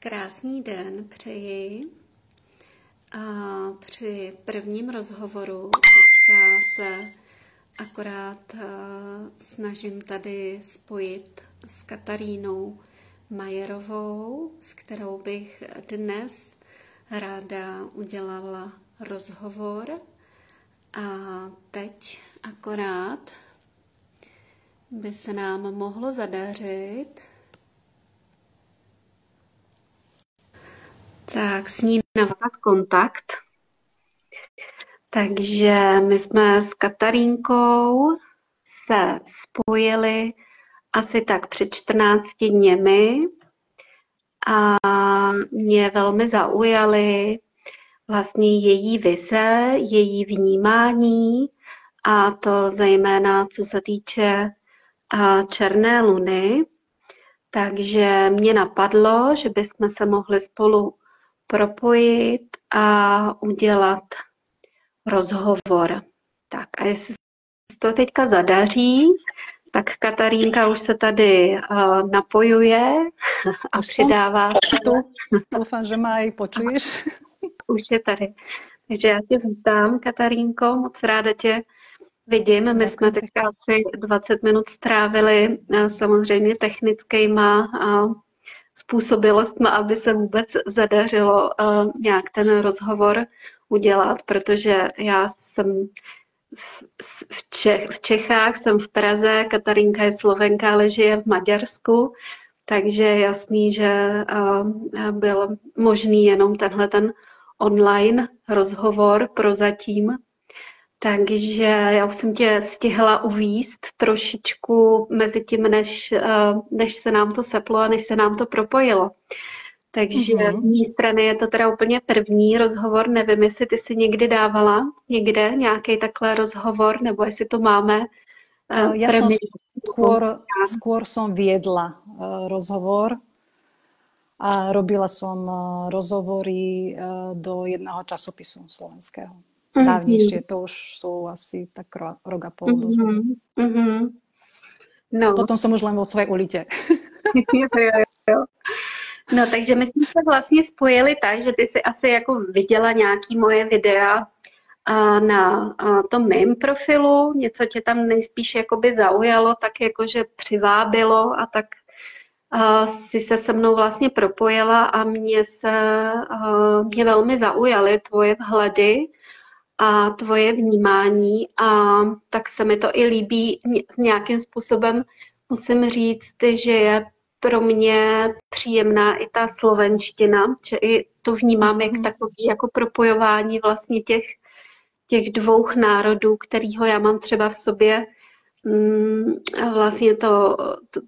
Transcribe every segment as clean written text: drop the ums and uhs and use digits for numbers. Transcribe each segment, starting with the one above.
Krásný den přeji. A při prvním rozhovoru teďka se akorát snažím tady spojit s Katarínou Majerovou, s kterou bych dnes ráda udělala rozhovor. A teď akorát by se nám mohlo zadařit tak s ní navázat kontakt. Takže my jsme s Katarínkou se spojili asi tak před 14 dněmi a mě velmi zaujaly vlastně její vize, její vnímání, a to zejména co se týče černé luny. Takže mě napadlo, že bychom se mohli spolu propojit a udělat rozhovor. Tak a jestli se to teďka zadaří, tak Katarínka už se tady napojuje a přidává. Doufám, že ma aj počuješ. Už je tady. Takže já tě vítám, Katarínko, moc ráda tě vidím. My jsme teďka asi 20 minut strávili samozřejmě technickýma způsobilostma, aby se vůbec zadařilo nějak ten rozhovor udělat, protože já jsem v Čechách, jsem v Praze, Katarínka je Slovenka, ale žije v Maďarsku, takže je jasný, že byl možný jenom tenhle ten online rozhovor prozatím. Takže já už jsem tě stihla uvízt trošičku mezi tím, než se nám to seplo a než se nám to propojilo. Takže z mé strany je to teda úplně první rozhovor. Nevím, jestli ty si někdy dávala někde nějaký takhle rozhovor, nebo jestli to máme. Ja skôr som viedla rozhovor a robila som rozhovory do jedného časopisu slovenského. Dávnejšie, to už sú asi tak rok a pol dozadu. No. Potom som už len vo svojej ulite. Jo. No, takže my jsme se vlastně spojili tak, že ty jsi asi jako viděla nějaký moje videa na tom mém profilu, něco tě tam nejspíš jakoby zaujalo, tak jakože přivábilo a tak si se mnou vlastně propojila a mě velmi zaujaly tvoje vhledy a tvoje vnímání, a tak se mi to i líbí nějakým způsobem, musím říct, že je pro mě příjemná i ta slovenština, že i to vnímám jak takový jako propojování vlastně těch dvou národů, kterýho já mám třeba v sobě. Vlastně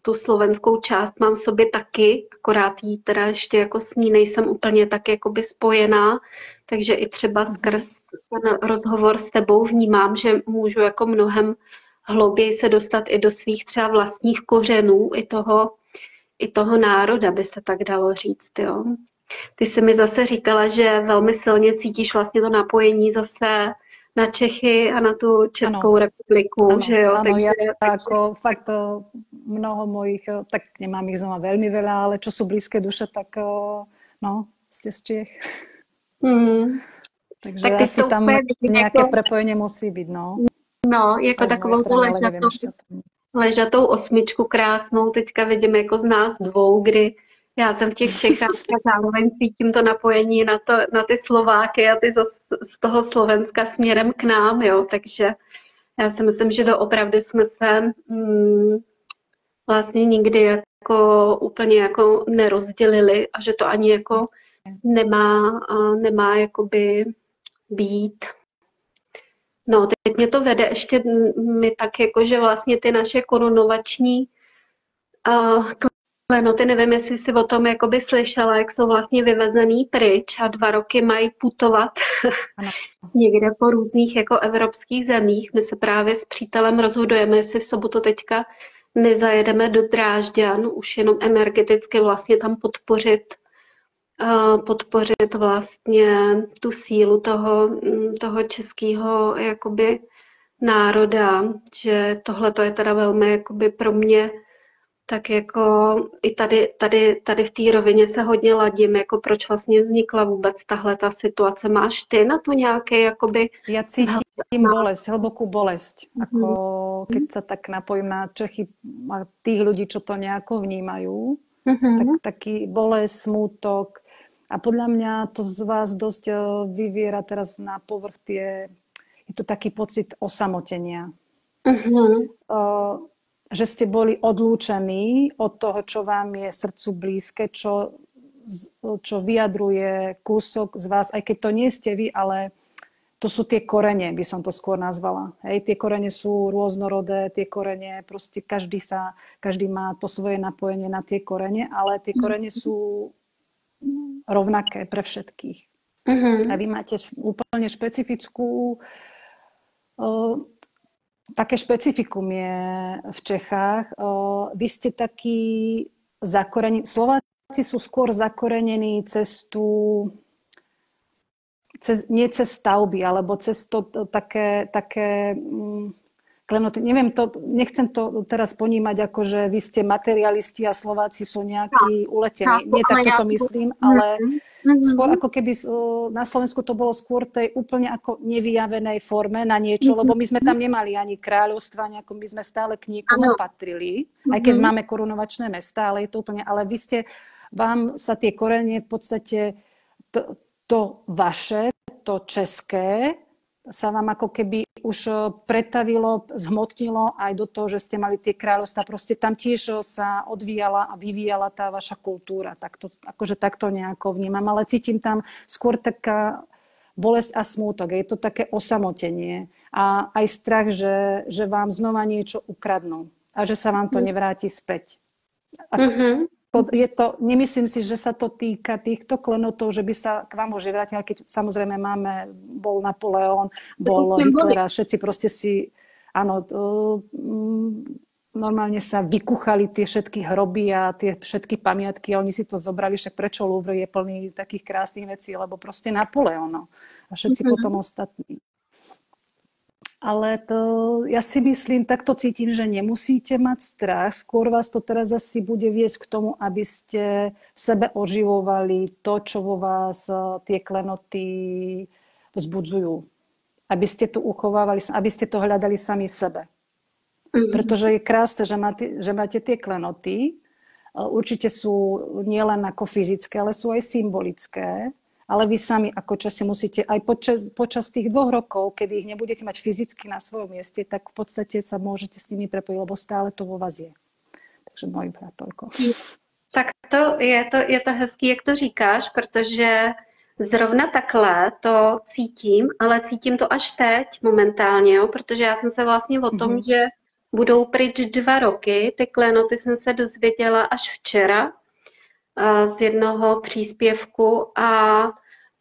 tu slovenskou část mám v sobě taky, akorát jí teda ještě jako s ní nejsem úplně tak jakoby spojená, takže i třeba skrz ten rozhovor s tebou vnímám, že můžu jako mnohem hlouběji se dostat i do svých třeba vlastních kořenů, i toho národa, by se tak dalo říct. Jo. Ty jsi mi zase říkala, že velmi silně cítíš vlastně to napojení zase na Čechy a na tu Českou republiku, ano, že jo? Áno, takže ako fakt mnoho mojich, tak nemám ich znova veľmi veľa, ale čo sú blízke duše, tak ste z Čech. Takže tak asi tam nejaké jako prepojenie musí byť, no. No, jako takovou tu ležatou osmičku krásnou teďka vidím jako z nás dvou, kdy já jsem v těch Čechách a zároveň cítím to napojení na ty Slováky a ty z toho Slovenska směrem k nám, jo, takže já si myslím, že doopravdy jsme se vlastně nikdy jako úplně jako nerozdělili a že to ani jako nemá jakoby být. No, teď mě to vede ještě mi tak jako, že vlastně ty naše korunovační klenoty, nevím, jestli jsi o tom jakoby slyšela, jak jsou vlastně vyvezený pryč a 2 roky mají putovat někde po různých jako evropských zemích. My se právě s přítelem rozhodujeme, jestli v sobotu teďka nezajedeme do Drážďan, už jenom energeticky vlastně tam podpořit vlastně tu sílu toho českého jakoby národa, že tohle to je teda velmi jakoby pro mě tak jako i tady v té rovině se hodně ladím, jako proč vlastně vznikla vůbec tahle ta situace. Máš ty na to nějaké jakoby Ja cítim bolesť, hlbokú bolesť. Ako keď sa tak napojím na Čechy a tých ľudí, čo to nejako vnímajú, tak taký bolesť, smútok. A podľa mňa to z vás dosť vyviera teraz na povrch je to taký pocit osamotenia. Že ste boli odlúčení od toho, čo vám je srdcu blízke, čo vyjadruje kúsok z vás, aj keď to nie ste vy, ale to sú tie korene, by som to skôr nazvala. Hej, tie korene sú rôznorodé, tie korene, proste každý má to svoje napojenie na tie korene, ale tie korene sú rovnaké pre všetkých. A vy máte úplne špecifickú také špecifikum je v Čechách. Vy ste takí zakorení. Slováci sú skôr zakorenení nie cez stavby, alebo cez to také klenoty. Neviem, nechcem to teraz ponímať, ako že vy ste materialisti a Slováci sú nejakí uletení. Nie takto to myslím, ale skôr ako keby na Slovensku to bolo skôr tej úplne ako nevyjavenej forme na niečo, lebo my sme tam nemali ani kráľovstva, my sme stále k niekomu patrili, aj keď máme korunovačné mestá, ale je to úplne, ale vám sa tie korene v podstate to vaše, to české, sa vám ako keby už pretavilo, zhmotnilo aj do toho, že ste mali tie kráľovstvá. Proste tam tiež sa odvíjala a vyvíjala tá vaša kultúra. Akože takto nejako vnímam, ale cítim tam skôr taká bolesť a smútok. Je to také osamotenie a aj strach, že vám znova niečo ukradnú a že sa vám to nevráti späť. Nemyslím si, že sa to týka týchto klenotov, že by sa k vám môže vrátiť, ale keď samozrejme bol Napoleon, bol Hitler a všetci proste normálne sa vykuchali tie všetky hroby a tie všetky pamiatky a oni si to zobrali, však prečo Louvre je plný takých krásnych vecí, lebo proste Napoleon a všetci potom ostatní. Ale ja si myslím, takto cítim, že nemusíte mať strach. Skôr vás to teraz asi bude viesť k tomu, aby ste v sebe oživovali to, čo vo vás tie klenoty vzbudzujú. Aby ste to uchovávali, aby ste to hľadali sami sebe. Pretože je krásne, že máte tie klenoty. Určite sú nielen ako fyzické, ale sú aj symbolické. Ale vy sami ako Česi musíte aj počas tých 2 rokov, kedy ich nebudete mať fyzicky na svojom mieste, tak v podstate sa môžete s nimi prepojiť, lebo stále to vo vás je. Takže môj brat, toľko. Tak je to hezký, jak to říkáš, protože zrovna takhle to cítím, ale cítím to až teď momentálně, jo, protože já jsem se vlastně o tom, že budou pryč 2 roky, ty klenoty jsem se dozvěděla až včera, z jednoho příspěvku a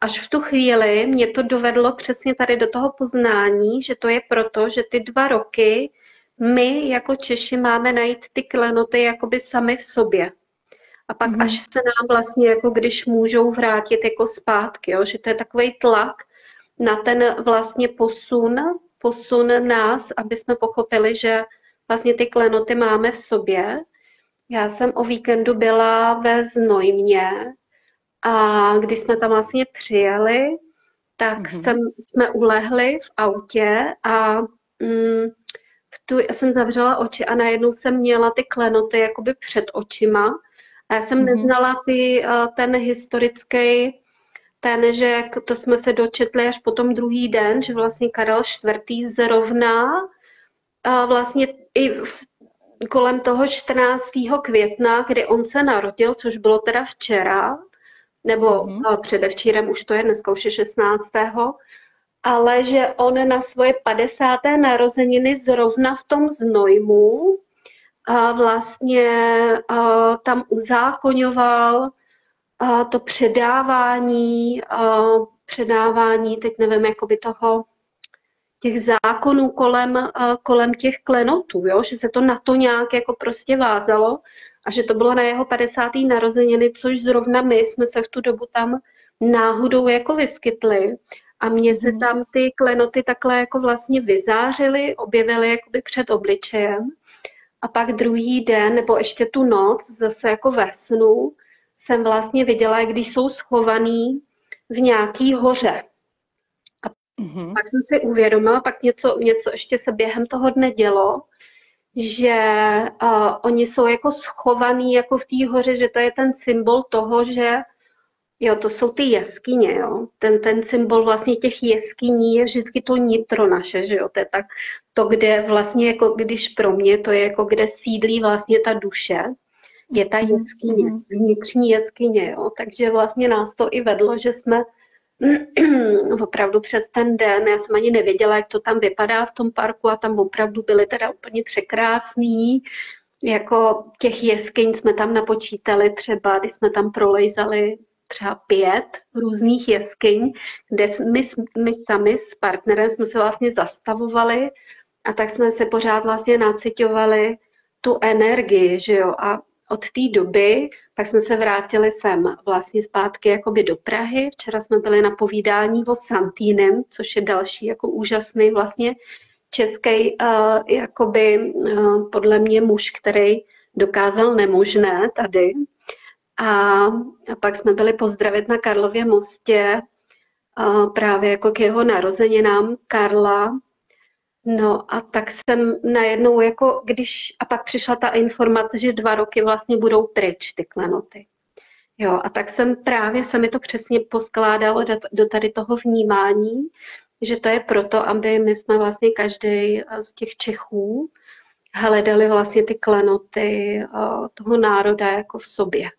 až v tu chvíli mě to dovedlo přesně tady do toho poznání, že to je proto, že ty 2 roky my jako Češi máme najít ty klenoty jakoby sami v sobě. A pak až se nám vlastně, jako když můžou vrátit jako zpátky, jo? Že to je takovej tlak na ten vlastně posun nás, aby jsme pochopili, že vlastně ty klenoty máme v sobě. Já jsem o víkendu byla ve Znojmě a když jsme tam vlastně přijeli, tak jsme ulehli v autě a jsem zavřela oči a najednou jsem měla ty klenoty jakoby před očima. A já jsem neznala ten historický, že to jsme se dočetli až potom druhý den, že vlastně Karel IV. Zrovna vlastně i kolem toho 14. května, kdy on se narodil, což bylo teda včera, nebo předevčírem, už to je, dneska už je 16. Ale že on na svoje 50. narozeniny zrovna v tom Znojmu vlastně tam uzákoňoval to předávání, teď nevím, jakoby těch zákonů kolem těch klenotů, jo? Že se to na to nějak jako prostě vázalo a že to bylo na jeho 50. narozeniny, což zrovna my jsme se v tu dobu tam náhodou jako vyskytli a mně se tam ty klenoty takhle jako vlastně vyzářily, objevily jakoby před obličejem a pak druhý den, nebo ještě tu noc, zase jako ve snu, jsem vlastně viděla, jak když jsou schovaný v nějaký hoře. A pak jsem si uvědomila, pak něco ještě se během toho dne dělo, že oni jsou jako schovaný jako v té hoře, že to je ten symbol toho, že jo, to jsou ty jeskyně, jo. Ten symbol vlastně těch jeskyní je vždycky to nitro naše, že jo. To je tak, to, kde vlastně jako, když pro mě, to je jako, kde sídlí vlastně ta duše, je ta jeskyně, vnitřní jeskyně, jo. Takže vlastně nás to i vedlo, že jsme opravdu přes ten den, já jsem ani nevěděla, jak to tam vypadá v tom parku a tam opravdu byly teda úplně překrásný, jako těch jeskyň jsme tam napočítali třeba, když jsme tam prolejzali třeba 5 různých jeskyň, kde my sami s partnerem jsme se vlastně zastavovali a tak jsme se pořád vlastně naciťovali tu energii, že jo, a od té doby tak jsme se vrátili sem vlastně zpátky jakoby do Prahy. Včera jsme byli na povídání o Santýnem, což je další jako úžasný vlastně český jakoby podle mě muž, který dokázal nemožné tady. A pak jsme byli pozdravit na Karlově mostě právě jako k jeho narozeninám Karla. No a tak jsem najednou jako a pak přišla ta informace, že 2 roky vlastně budou pryč ty klenoty. Jo, a tak se mi to přesně poskládalo do tady toho vnímání, že to je proto, aby my jsme vlastně každý z těch Čechů hledali vlastně ty klenoty toho národa jako v sobě.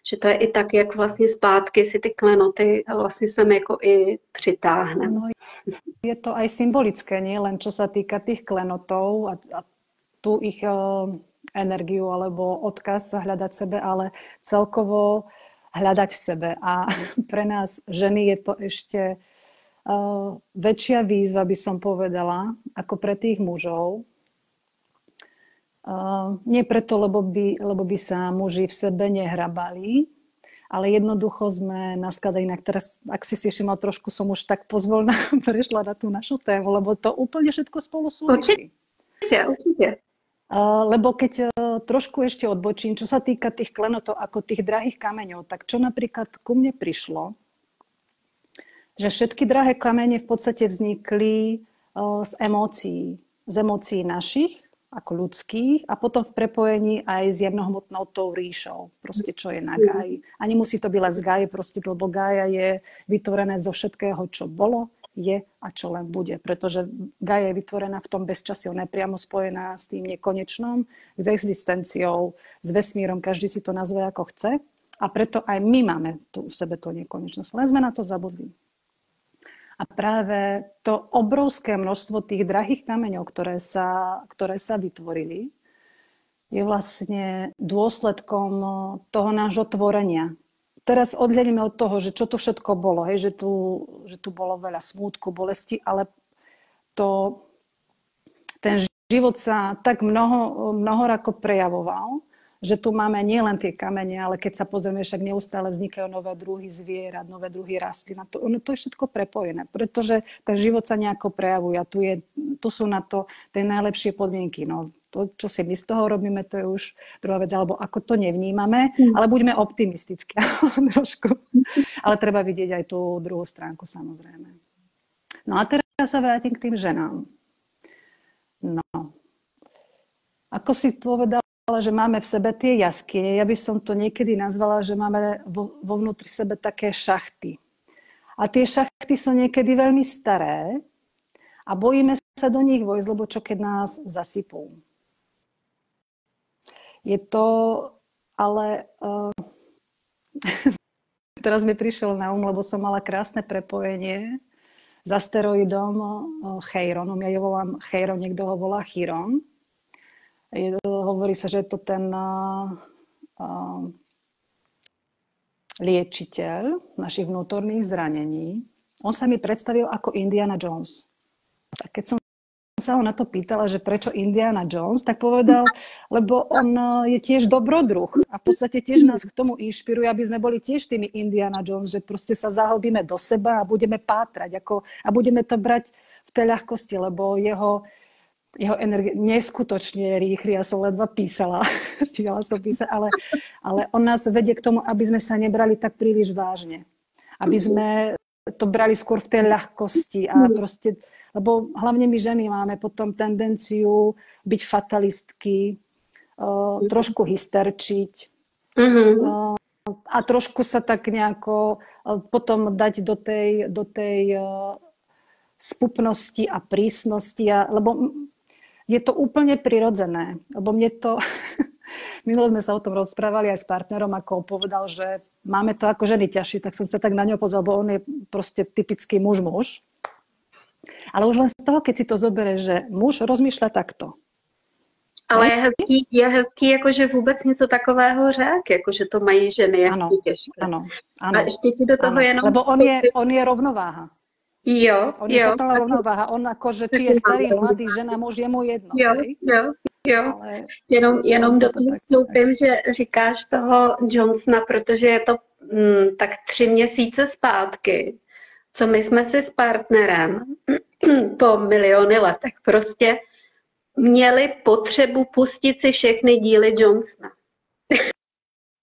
Že to je i tak, jak vlastně zpátky si ty klenoty vlastně sem jako i přitáhneme. No, je to aj symbolické, nie len čo sa týka tých klenotov a tú ich energiu alebo odkaz hľadať v sebe, ale celkovo hľadať v sebe. A pre nás ženy je to ešte väčšia výzva, by som povedala, ako pre tých mužov. Nie preto, lebo by sa muži v sebe nehrabali, ale jednoducho sme naskladali inak. Teraz, ak si všimla, trošku som už tak pozvolna prešla na tú našu tému, lebo to úplne všetko spolu súvisí. Určite. Lebo keď trošku ešte odbočím, čo sa týka tých klenotov ako tých drahých kameňov, tak čo napríklad ku mne prišlo, že všetky drahé kamene v podstate vznikli z emócií našich, ako ľudských, a potom v prepojení aj s jemnohmotnou tou ríšou, proste čo je na Gáji. A nemusí to byť len z Gáje, proste, lebo Gája je vytvorené zo všetkého, čo bolo, je a čo len bude. Pretože Gája je vytvorená v tom bezčasí, ona je priamo spojená s tým nekonečnom, s existenciou, s vesmírom, každý si to nazve ako chce. A preto aj my máme tu v sebe tú nekonečnosť. Len sme na to zabudli. A práve to obrovské množstvo tých drahých kameňov, ktoré sa vytvorili, je vlastne dôsledkom toho nášho tvorenia. Teraz odhľadíme od toho, že čo tu všetko bolo, že tu bolo veľa smútku, bolesti, ale ten život sa tak mnohorako prejavoval, že tu máme nielen tie kamene, ale keď sa pozrieme, však neustále vznikajú nové druhy zvierat, nové druhy rastlín. To je všetko prepojené, pretože ten život sa nejako prejavuje a tu sú na to tie najlepšie podmienky. No, to, čo si my z toho robíme, to je už druhá vec, alebo ako to nevnímame, ale buďme optimistickí trošku. Ale treba vidieť aj tú druhú stránku, samozrejme. No a teraz sa vrátim k tým ženám. No. Ako si povedal, že máme v sebe tie jaskyne. Ja by som to niekedy nazvala, že máme vo vnútri sebe také šachty. A tie šachty sú niekedy veľmi staré a bojíme sa do nich vojsť, lebo čo keď nás zasypú. Je to, ale teraz mi prišiel na lebo som mala krásne prepojenie s asteroidom Cheironom. Ja ho volám Cheiron, niekto ho volá Chiron. Hovorí sa, že je to ten liečiteľ našich vnútorných zranení. On sa mi predstavil ako Indiana Jones. Tak keď som sa ho na to pýtala, že prečo Indiana Jones, tak povedal, lebo on je tiež dobrodruh a v podstate tiež nás k tomu inšpiruje, aby sme boli tiež tými Indiana Jones, že proste sa zahlbíme do seba a budeme pátrať a budeme to brať v tej ľahkosti, lebo jeho jeho energie neskutočne rýchly, ja som ledva písala, stíhala som písať, ale on nás vedie k tomu, aby sme sa nebrali tak príliš vážne. Aby sme to brali skôr v tej ľahkosti a proste, lebo hlavne my ženy máme potom tendenciu byť fatalistky, trošku hysterčiť a trošku sa tak nejako potom dať do tej spupnosti a prísnosti, lebo je to úplne prirodzené, lebo mne to... Minule sme sa o tom rozprávali aj s partnerom, ako povedal, že máme to ako ženy ťažšie, tak som sa tak na ňo pozrela, lebo on je proste typický muž. Ale už len z toho, keď si to zoberie, že muž rozmýšľa takto. Ale je hezký, jakože vůbec něco takového řek, jakože to mají ženy, jak ano, těžké. Ano. A ještě ti do toho jenom... Lebo on je rovnováha. On je totálna rovnováha. On akože, či je starý, mladý, žena, muž, je mu jedno. Jo. Jenom do toho vstoupím, že říkáš toho Johnsona, protože je to tak 3 měsíce zpátky, co my jsme si s partnerem po miliony letech prostě měli potřebu pustit si všechny díly Johnsona.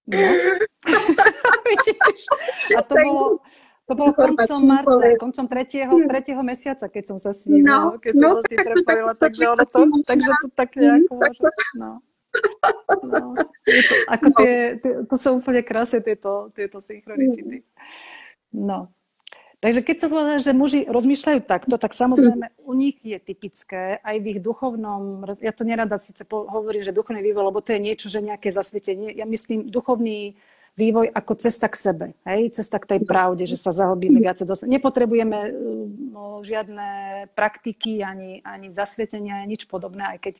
No. A to bolo koncom marca, koncom 3. mesiaca, keď som sa s ním, keď som sa s ním prepojila, takže to tak nejako môže. No. Ako to sú úplne krásne tieto synchronicity. No. Takže keď sa povedal, že muži rozmýšľajú takto, tak samozrejme u nich je typické aj v ich duchovnom, ja to nerada síce hovorím, že duchovný vývoj, lebo to je niečo, že nejaké zasvietenie. Ja myslím duchovný vývoj ako cesta k sebe, hej? Cesta k tej pravde, že sa zahlbíme viacej do seba. Nepotrebujeme žiadne praktiky, ani zasvietenia, nič podobné, aj keď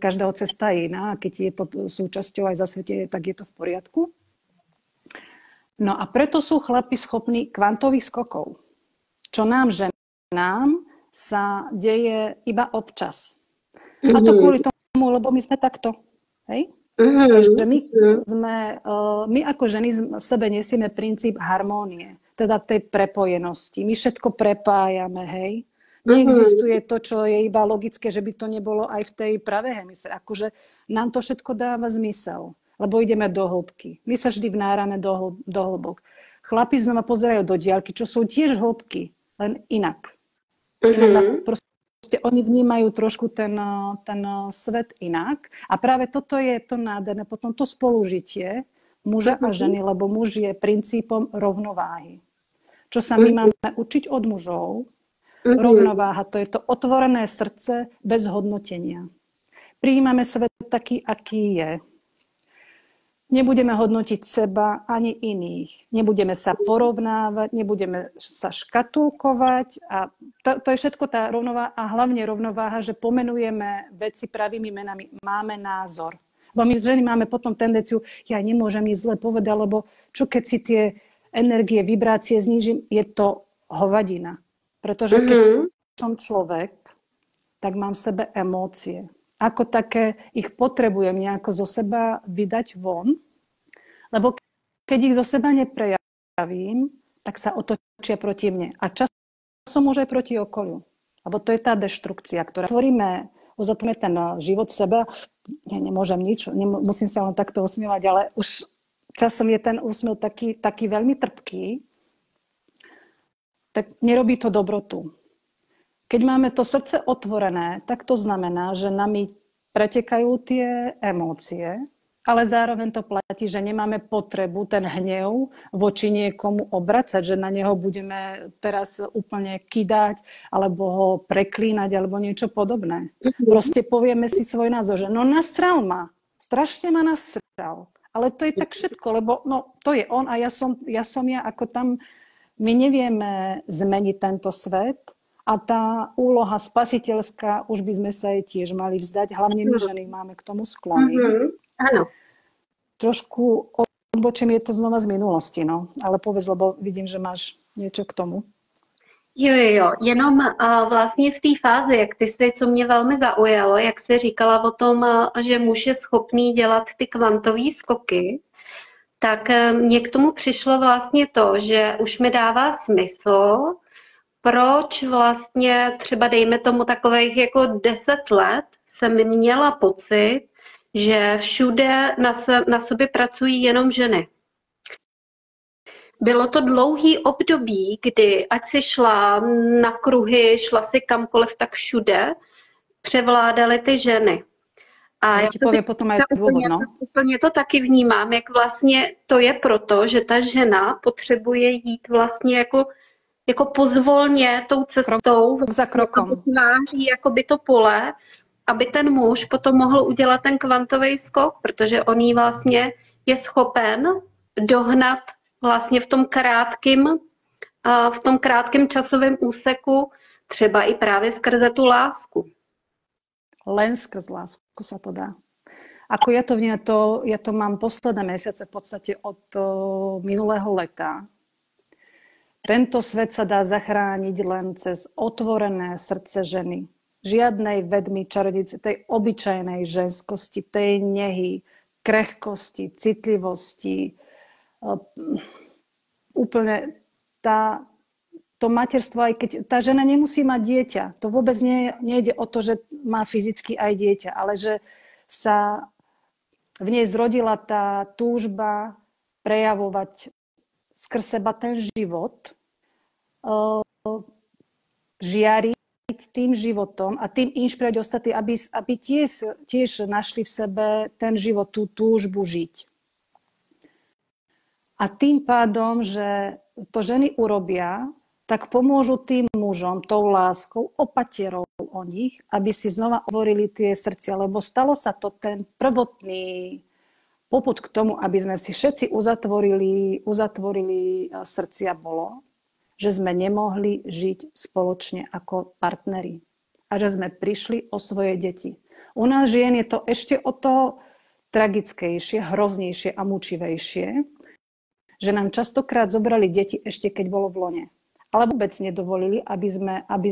každého cesta je iná, a keď je to súčasťou aj zasvietenie, tak je to v poriadku. No a preto sú chlapi schopní kvantových skokov, čo nám, ženám, sa deje iba občas. A to kvôli tomu, lebo my sme takto, hej? Takže my ako ženy v sebe nesieme princíp harmónie, teda tej prepojenosti. My všetko prepájame, hej. Neexistuje to, čo je iba logické, že by to nebolo aj v tej pravej hemisfére. Akože nám to všetko dáva zmysel, lebo ideme do hĺbky. My sa vždy vnárame do hĺbok. Chlapi znova pozerajú do diaľky, čo sú tiež hĺbky, len inak. Proste oni vnímajú trošku ten svet inak. A práve toto je to nádherné. Potom to spolužitie muža a ženy, lebo muž je princípom rovnováhy. Čo sa my máme učiť od mužov, rovnováha, to je to otvorené srdce bez hodnotenia. Prijímame svet taký, aký je. Nebudeme hodnotiť seba ani iných. Nebudeme sa porovnávať, nebudeme sa škatulkovať. A to je všetko tá rovnováha a hlavne rovnováha, že pomenujeme veci pravými menami. Máme názor. Bo my ženy máme potom tendenciu, ja nemôžem nič zle povedať, lebo čo keď si tie energie, vibrácie znížim, je to hovadina. Pretože keď som človek, tak mám v sebe emócie. Ako také ich potrebujem nejako zo seba vydať von, lebo keď ich zo seba neprejavím, tak sa otočia proti mne. A časom už aj proti okoliu. Lebo to je tá deštrukcia, ktorá uzatvoríme ten život v sebe. Nemôžem nič, musím sa len takto usmievať, ale už časom je ten úsmev taký veľmi trpký, tak nerobí to dobrotu. Keď máme to srdce otvorené, tak to znamená, že nami pretekajú tie emócie, ale zároveň to platí, že nemáme potrebu ten hnev voči niekomu obracať, že na neho budeme teraz úplne kydať, alebo ho preklínať, alebo niečo podobné. Proste povieme si svoj názor, že no nasral ma, strašne ma nasral. Ale to je tak všetko, lebo no, to je on a ja som ja, ako tam my nevieme zmeniť tento svet. A tá úloha spasiteľská, už by sme sa jej tiež mali vzdať. Hlavne my ženy máme k tomu sklony. Áno. Trošku odbočím, je to znova z minulosti, no. Ale povedz, lebo vidím, že máš niečo k tomu. Jo. Jenom vlastně v té fázi, jak ty jsi, co mě velmi zaujalo, jak jsi říkala o tom, že muž je schopný dělat ty kvantové skoky, tak mně k tomu přišlo vlastně to, že už mi dává smysl, proč vlastně třeba dejme tomu takových jako 10 let jsem měla pocit, že všude na sobě pracují jenom ženy. Bylo to dlouhý období, kdy ať si šla na kruhy, šla si kamkoliv, tak všude převládaly ty ženy. A já ti poviem potom aj dôvod, no. Úplně to taky vnímám, jak vlastně to je proto, že ta žena potřebuje jít vlastně jako pozvolně tou cestou, krok za krokom. Vytváří jakoby to pole, aby ten muž potom mohl udělat ten kvantový skok, protože on jí vlastně je schopen dohnat vlastně v tom krátkém časovém úseku, třeba i právě skrze tu lásku. Len skrz lásku sa to dá. Ako ja to mám posledné mesiace v podstate od minulého leta. Tento svet sa dá zachrániť len cez otvorené srdce ženy. Žiadnej vedmy, čarodice, tej obyčajnej ženskosti, tej nehy, krehkosti, citlivosti. Úplne to materstvo, aj keď tá žena nemusí mať dieťa. To vôbec nejde o to, že má fyzicky aj dieťa, ale že sa v nej zrodila tá túžba prejavovať skrz seba ten život, žiariť tým životom a tým inšpirovať ostatní, aby tiež našli v sebe ten život, tú túžbu žiť. A tým pádom, že to ženy urobia, tak pomôžu tým mužom tou láskou, opatierou o nich, aby si znova otvorili tie srdcia, lebo stalo sa to ten prvotný popud k tomu, aby sme si všetci uzatvorili srdcia, bolo, že sme nemohli žiť spoločne ako partneri a že sme prišli o svoje deti. U nás žien je to ešte o to tragickejšie, hroznejšie a mučivejšie, že nám častokrát zobrali deti ešte keď bolo v lone. Ale vôbec nedovolili, aby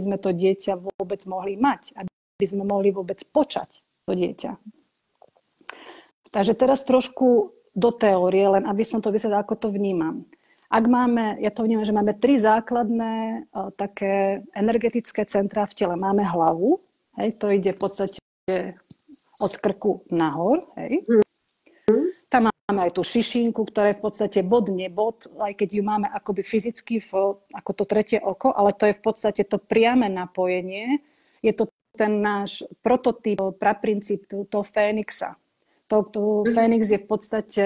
sme to dieťa vôbec mohli mať, aby sme mohli vôbec počať to dieťa. Takže teraz trošku do teórie, len aby som to vysvetlila, ako to vnímam. Ja to vnímam, že máme 3 základné také energetické centrá v tele. Máme hlavu, hej, to ide v podstate od krku nahor, hej. Tam máme aj tú šišinku, ktorá je v podstate bod, nebod, aj keď ju máme akoby fyzicky ako to tretie oko, ale to je v podstate to priame napojenie. Je to ten náš prototyp, praprincíp toho Fénixa. Fénix je v podstate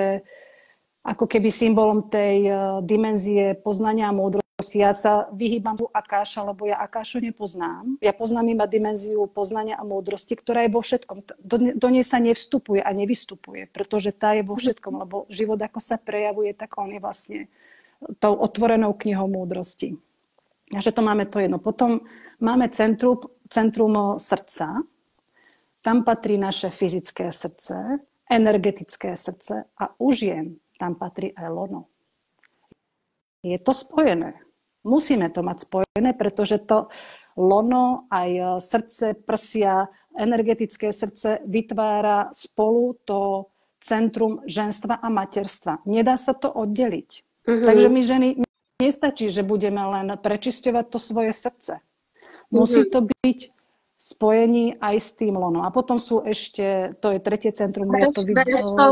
ako keby symbolom tej dimenzie poznania a múdrosti. Ja sa vyhýbam tu Akáša, lebo ja Akášu nepoznám. Ja poznám iba dimenziu poznania a múdrosti, ktorá je vo všetkom. Do nej sa nevstupuje a nevystupuje, pretože tá je vo všetkom, lebo život ako sa prejavuje, tak on je vlastne tou otvorenou knihou múdrosti. Takže to máme to jedno. Potom máme centrum srdca. Tam patrí naše fyzické srdce, energetické srdce a u žien tam patrí aj lono. Je to spojené. Musíme to mať spojené, pretože to lono, aj srdce, prsia, energetické srdce vytvára spolu to centrum ženstva a materstva. Nedá sa to oddeliť. Takže my ženy nestačí, že budeme len prečisťovať to svoje srdce. Musí to byť spojení aj s tým lono. A potom sú ešte, to je tretie centrum, ja to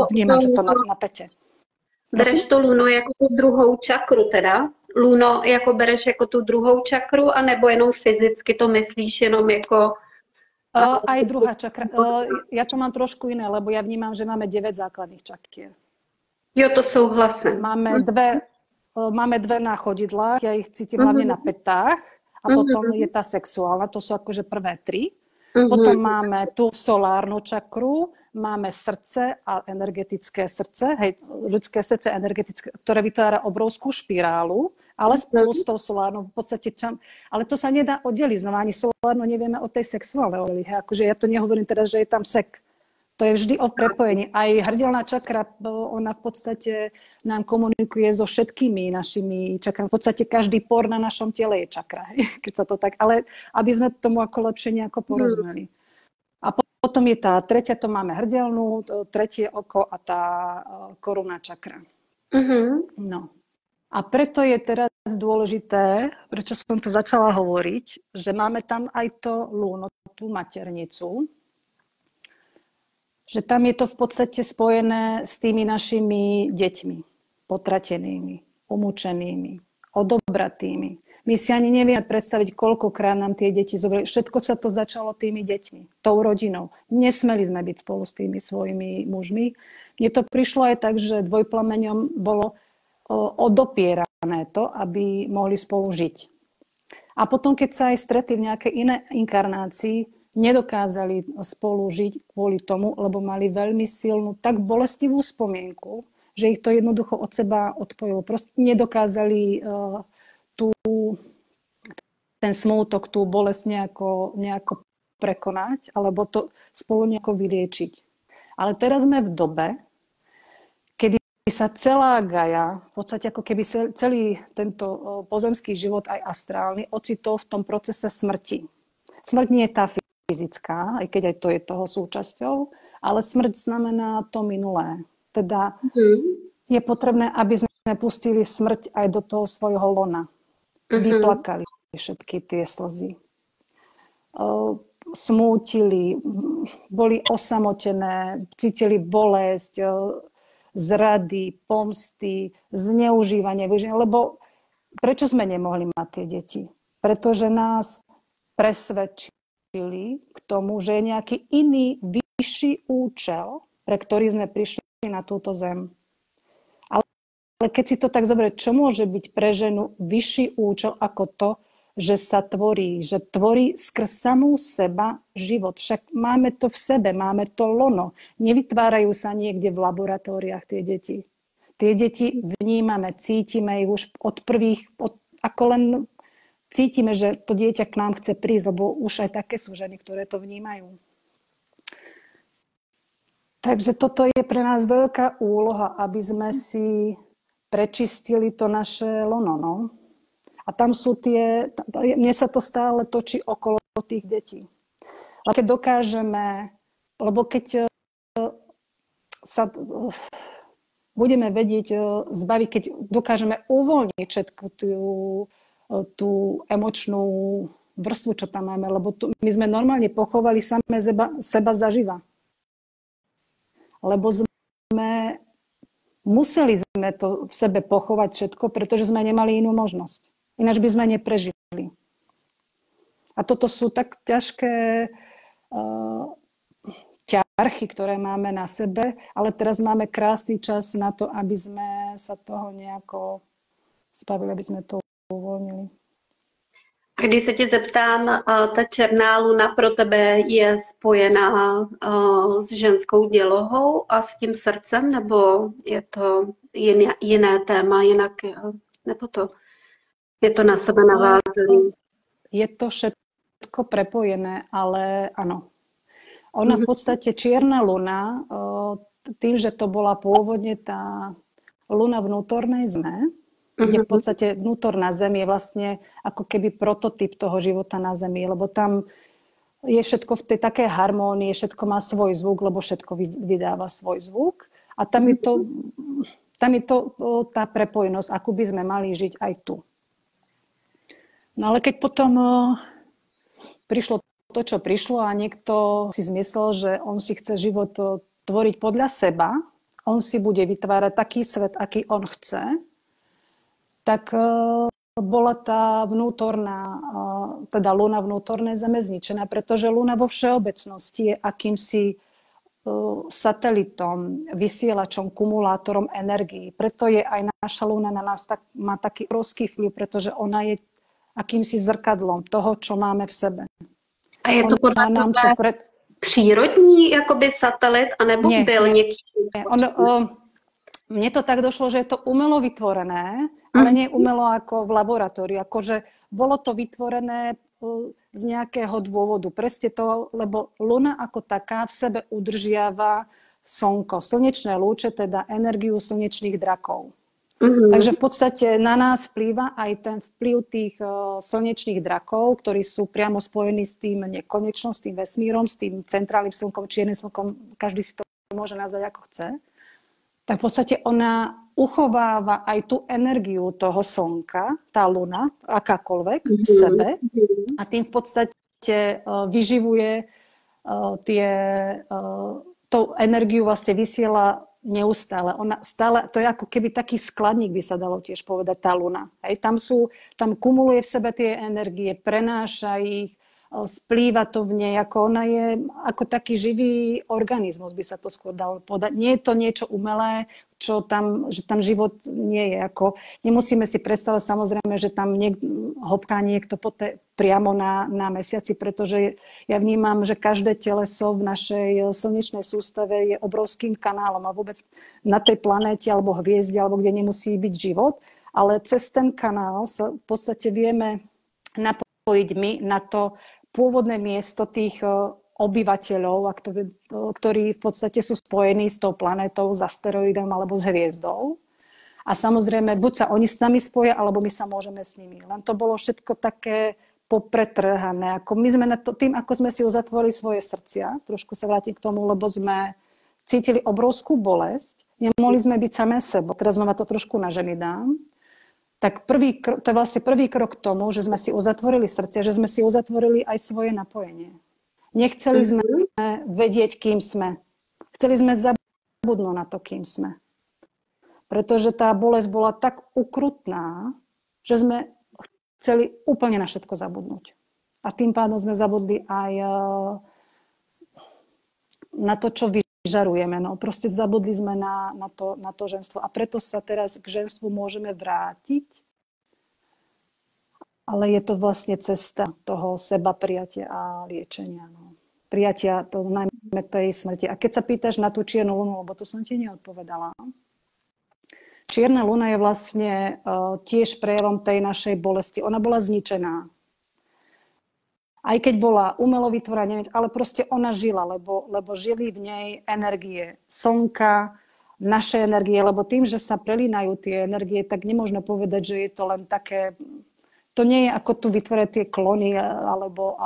vnímam, že to na pete. Bereš to luno jako tu druhou čakru teda? Luno jako bereš jako tu druhou čakru, anebo jenom fyzicky to myslíš jenom jako... Aj druhá čakra. Ja to mám trošku iné, lebo ja vnímam, že máme 9 základných čakier. Jo, to souhlasím. Máme dve na chodidlách, ja ich cítim hlavne na petách a potom je tá sexuálna, to sú akože prvé 3. Potom máme tú solárnu čakru, máme srdce a energetické srdce, hej, ľudské srdce energetické, ktoré vytvára obrovskú špirálu, ale spolu s tou solárnou v podstate, ale to sa nedá oddeliť, znova ani solárno nevieme o tej sexuálnej oddeliť, akože ja to nehovorím teraz, že je tam sek. To je vždy o prepojení. Aj hrdelná čakra, ona v podstate nám komunikuje so všetkými našimi čakrami. V podstate každý por na našom tele je čakra, keď sa to tak, ale aby sme tomu ako lepšie nejako porozumeli. A potom je tá tretia, to máme hrdelnú, tretie oko a tá korunná čakra. No. A preto je teraz dôležité, prečo som to začala hovoriť, že máme tam aj to lúno, tú maternicu, že tam je to v podstate spojené s tými našimi deťmi, potratenými, umúčenými, odobratými. My si ani nevieme predstaviť, koľkokrát nám tie deti zobrali. Všetko sa to začalo tými deťmi, tou rodinou. Nesmeli sme byť spolu s tými svojimi mužmi. Mne to prišlo aj tak, že dvojplameňom bolo odopierané to, aby mohli spolu žiť. A potom, keď sa aj stretli v nejakej inej inkarnácii, nedokázali spolu žiť kvôli tomu, lebo mali veľmi silnú, tak bolestivú spomienku, že ich to jednoducho od seba odpojilo. Proste nedokázali ten smútok, tú bolesť nejako prekonať, alebo to spolu nejako vyliečiť. Ale teraz sme v dobe, kedy sa celá Gaia, v podstate ako keby celý tento pozemský život, aj astrálny, ocitol v tom procese smrti. Smrť nie je tá fyzická, aj keď aj to je toho súčasťou, ale smrť znamená to minulé. Teda je potrebné, aby sme pustili smrť aj do toho svojho lona. Vyplakali všetky tie slzy. Smútili, boli osamotené, cítili bolesť, zrady, pomsty, zneužívanie. Lebo prečo sme nemohli mať tie deti? Pretože nás presvedčili k tomu, že je nejaký iný, vyšší účel, pre ktorý sme prišli na túto zem. Ale keď si to tak zoberie, čo môže byť pre ženu vyšší účel ako to, že sa tvorí, že tvorí skrz samú seba život. Však máme to v sebe, máme to lono. Nevytvárajú sa niekde v laboratóriách tie deti. Tie deti vnímame, cítime ich už od prvých, ako len cítime, že to dieťa k nám chce prísť, lebo už aj také sú ženy, ktoré to vnímajú. Takže toto je pre nás veľká úloha, aby sme si prečistili to naše lono, no. A tam sú mne sa to stále točí okolo tých detí. Ale keď dokážeme, lebo keď sa budeme vedieť zbaviť, keď dokážeme uvoľniť všetku tú emočnú vrstvu, čo tam máme, lebo my sme normálne pochovali same seba zaživa. Lebo museli sme to v sebe pochovať všetko, pretože sme nemali inú možnosť. Ináč by sme neprežili. A toto sú tak ťažké ťarchy, ktoré máme na sebe, ale teraz máme krásny čas na to, aby sme sa toho nejako zbavili, aby sme to uvolnili. A když se tě zeptám, ta černá luna pro tebe je spojená s ženskou dělohou a s tím srdcem, nebo je to jiné téma, jinak, nebo to je to na sebe navázané? Je to všetko prepojené, ale áno. Ona v podstate čierna luna, tým, že to bola pôvodne tá luna vnútornej zeme, kde v podstate vnútorná zem je vlastne ako keby prototyp toho života na zemi, lebo tam je všetko v tej také harmónii, všetko má svoj zvuk, lebo všetko vydáva svoj zvuk a tam je to tá prepojenosť, ako by sme mali žiť aj tu. No ale keď potom prišlo to, čo prišlo a niekto si zmyslel, že on si chce život tvoriť podľa seba, on si bude vytvárať taký svet, aký on chce, tak bola tá vnútorná, teda luna vnútorné zeme zničená, pretože luna vo všeobecnosti je akýmsi satelitom, vysielačom, kumulátorom energií. Preto je aj naša luna na nás má taký obrovský vplyv, pretože ona je akýmsi zrkadlom toho, čo máme v sebe. A je to podľa tebe přírodní jakoby satelit, anebo byl něký? Mne to tak došlo, že je to umelo vytvorené, ale nie umelo ako v laboratóriu. Akože bolo to vytvorené z nejakého dôvodu. Presne to, lebo luna ako taká v sebe udržiava slnko, slnečné lúče, teda energiu slnečných drakov. Takže v podstate na nás vplýva aj ten vplyv tých slnečných drakov, ktorí sú priamo spojení s tým nekonečnom, s tým vesmírom, s tým centrálnym slnkom, čiernym slnkom, každý si to môže nazvať ako chce. Tak v podstate ona uchováva aj tú energiu toho slnka, tá luna, akákoľvek, v sebe a tým v podstate vyživuje tú energiu vlastne vysiela neustále. Ona stále, to je ako keby taký skladník, by sa dalo tiež povedať, tá luna. Hej, tam kumuluje v sebe tie energie, prenáša ich, splýva to v nej, ako ona je ako taký živý organizmus, by sa to skôr dalo povedať. Nie je to niečo umelé, že tam život nie je. Nemusíme si predstavať samozrejme, že tam hopká niekto priamo na mesiaci, pretože ja vnímam, že každé teleso v našej slnečnej sústave je obrovským kanálom a vôbec na tej planéte alebo hviezde, alebo kde nemusí byť život, ale cez ten kanál sa v podstate vieme napojiť my na to pôvodné miesto tých obyvateľov, ktorí v podstate sú spojení s tou planétou, s asteroidom alebo s hviezdou. A samozrejme, buď sa oni s nami spoja, alebo my sa môžeme s nimi. Len to bolo všetko také popretrhané. My sme tým, ako sme si uzatvorili svoje srdcia, trošku sa vrátim k tomu, lebo sme cítili obrovskú bolesť, nemohli sme byť samé sebou. Teraz znova to trošku na ženy dám. Tak to je vlastne prvý krok k tomu, že sme si uzatvorili srdcia, že sme si uzatvorili aj svoje napojenie. Nechceli sme vedieť, kým sme. Chceli sme zabudnúť na to, kým sme. Pretože tá bolesť bola tak ukrutná, že sme chceli úplne na všetko zabudnúť. A tým pádom sme zabudli aj na to, čo vyžarujeme. No, proste zabudli sme na to ženstvo. A preto sa teraz k ženstvu môžeme vrátiť. Ale je to vlastne cesta toho seba prijatia a liečenia. No. Prijatia to najmä tej smrti. A keď sa pýtaš na tú čiernu lunu, lebo to som ti neodpovedala. Čierna luna je vlastne tiež prejavom tej našej bolesti. Ona bola zničená. Aj keď bola umelo vytvorená, ale proste ona žila, lebo žili v nej energie slnka, naše energie, lebo tým, že sa prelínajú tie energie, tak nemôžno povedať, že je to len také. To nie je ako tu vytvoriť tie klony, alebo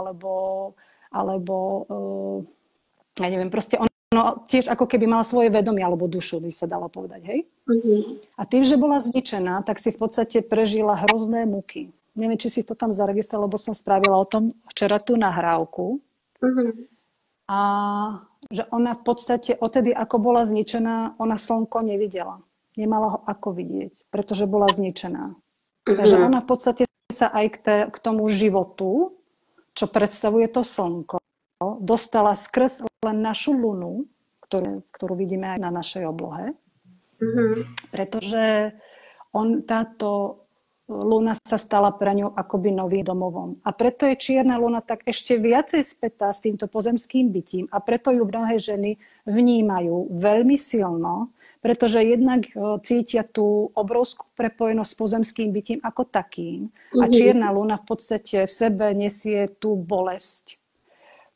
ja neviem, proste ono tiež ako keby mala svoje vedomie, alebo dušu, by sa dalo povedať, hej? A tým, že bola zničená, tak si v podstate prežila hrozné muky. Neviem, či si to tam zaregistrovala, lebo som spravila o tom včera tú nahrávku. A že ona v podstate odtedy, ako bola zničená, ona slnko nevidela. Nemala ho ako vidieť, pretože bola zničená. Takže ona v podstate sa aj k tomu životu, čo predstavuje to slnko, dostala skrz len našu lunu, ktorú vidíme aj na našej oblohe. Pretože táto luna sa stala pre ňu akoby novým domovom. A preto je čierna luna tak ešte viacej spätá s týmto pozemským bytím. A preto ju mnohé ženy vnímajú veľmi silno, pretože jednak cítia tú obrovskú prepojenosť s pozemským bytím ako takým. A čierna luna v podstate v sebe nesie tú bolesť.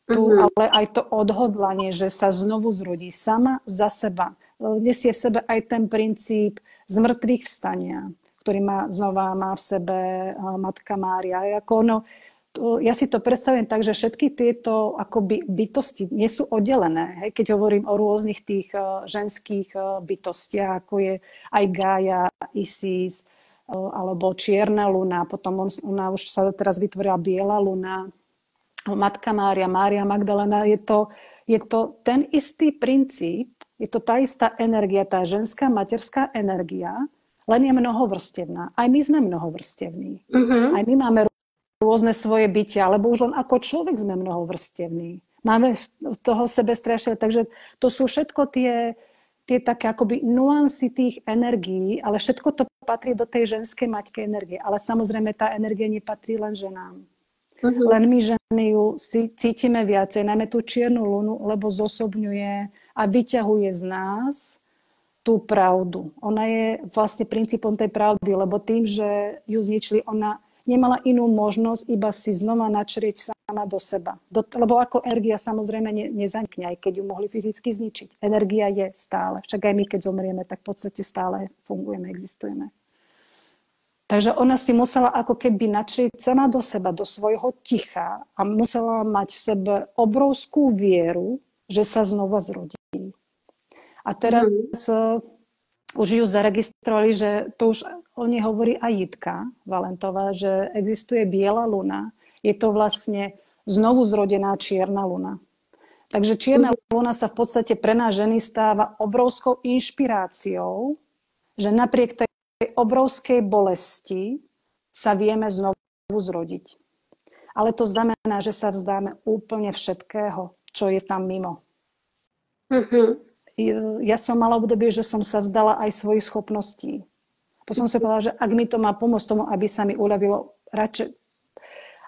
Ale aj to odhodlanie, že sa znovu zrodí sama za seba. Nesie v sebe aj ten princíp zmrtvých vstania, ktorý znova má v sebe Matka Mária. Ja si to predstavujem tak, že všetky tieto akoby bytosti nie sú oddelené. Hej? Keď hovorím o rôznych tých ženských bytostiach, ako je aj Gaia, Isis, alebo Čierna luna, potom ona už sa teraz vytvorila Biela luna, Matka Mária, Mária Magdalena. Je to ten istý princíp, je to tá istá energia, tá ženská materská energia, len je mnohovrstevná. Aj my sme mnohovrstevní. Aj my máme rôzne svoje bytia, alebo už len ako človek sme mnohovrstevní. Máme toho sebe strašne, takže to sú všetko tie také akoby nuancy tých energií, ale všetko to patrí do tej ženskej maťkej energie. Ale samozrejme tá energia nepatrí len ženám. Len my ženy ju cítime viacej, najmä tú čiernu lunu, lebo zosobňuje a vyťahuje z nás tú pravdu. Ona je vlastne princípom tej pravdy, lebo tým, že ju zničili, ona nemala inú možnosť iba si znova načrieť sama do seba. Lebo ako energia samozrejme nezanikne, aj keď ju mohli fyzicky zničiť. Energia je stále. Však aj my, keď zomrieme, tak v podstate stále fungujeme, existujeme. Takže ona si musela ako keby načrieť sama do seba, do svojho ticha a musela mať v sebe obrovskú vieru, že sa znova zrodí. A teraz už ju zaregistrovali, že to už o nej hovorí aj Jitka Valentová, že existuje biela luna. Je to vlastne znovu zrodená čierna luna. Takže čierna luna sa v podstate pre nás ženy stáva obrovskou inšpiráciou, že napriek tej obrovskej bolesti sa vieme znovu zrodiť. Ale to znamená, že sa vzdáme úplne všetkého, čo je tam mimo. Ja som mala obdobie, že som sa vzdala aj svojich schopností. Potom som si povedala, že ak mi to má pomôcť tomu, aby sa mi uľavilo radšej.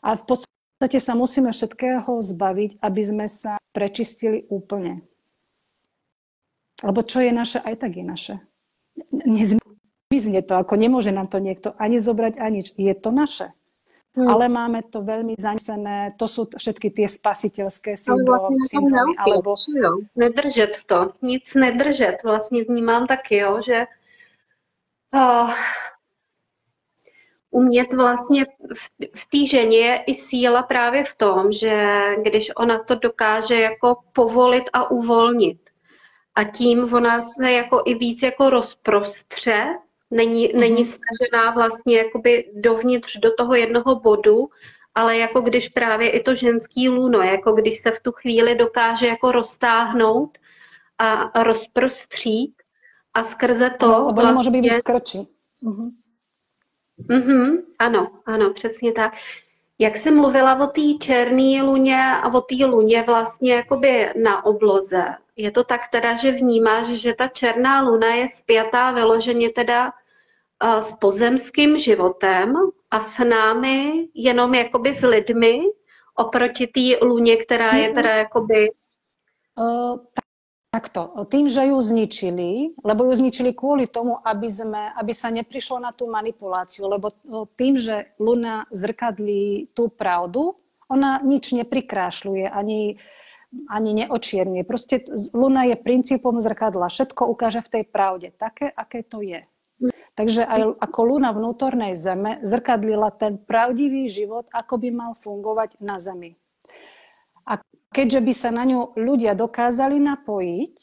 A v podstate sa musíme všetkého zbaviť, aby sme sa prečistili úplne. Lebo čo je naše, aj tak je naše. Nezmizne to, ako nemôže nám to niekto ani zobrať, ani nič. Je to naše. Ale máme to veľmi zanesené, to sú všetky tie spasiteľské syndromy. Alebo... Nedržet to, nic nedržet. Vlastně vnímám taky, jo, že umět vlastně v té ženě je i síla právě v tom, že když ona to dokáže jako povolit a uvolnit a tím ona se jako i víc jako rozprostře, není stažená vlastně jakoby dovnitř do toho jednoho bodu, ale jako když právě i to ženský luno, jako když se v tu chvíli dokáže jako roztáhnout a rozprostřít a skrze to vlastně... může být v krči. Ano, přesně tak. Jak jsem mluvila o té černé luně a o té luně vlastně jakoby na obloze, je to tak teda, že vnímáš, že ta černá luna je spjatá vyloženě teda s pozemským životem a s námi jenom jakoby s lidmi oproti té luně, která je teda jakoby... Takto. Tým, že ju zničili, lebo ju zničili kvôli tomu, aby sa neprišlo na tú manipuláciu, lebo tým, že luna zrkadlí tú pravdu, ona nič neprikrášľuje, ani neočiernie. Proste luna je princípom zrkadla. Všetko ukáže v tej pravde. Také, aké to je. Takže aj ako luna vnútornej zeme zrkadlila ten pravdivý život, ako by mal fungovať na zemi. A keďže by sa na ňu ľudia dokázali napojiť,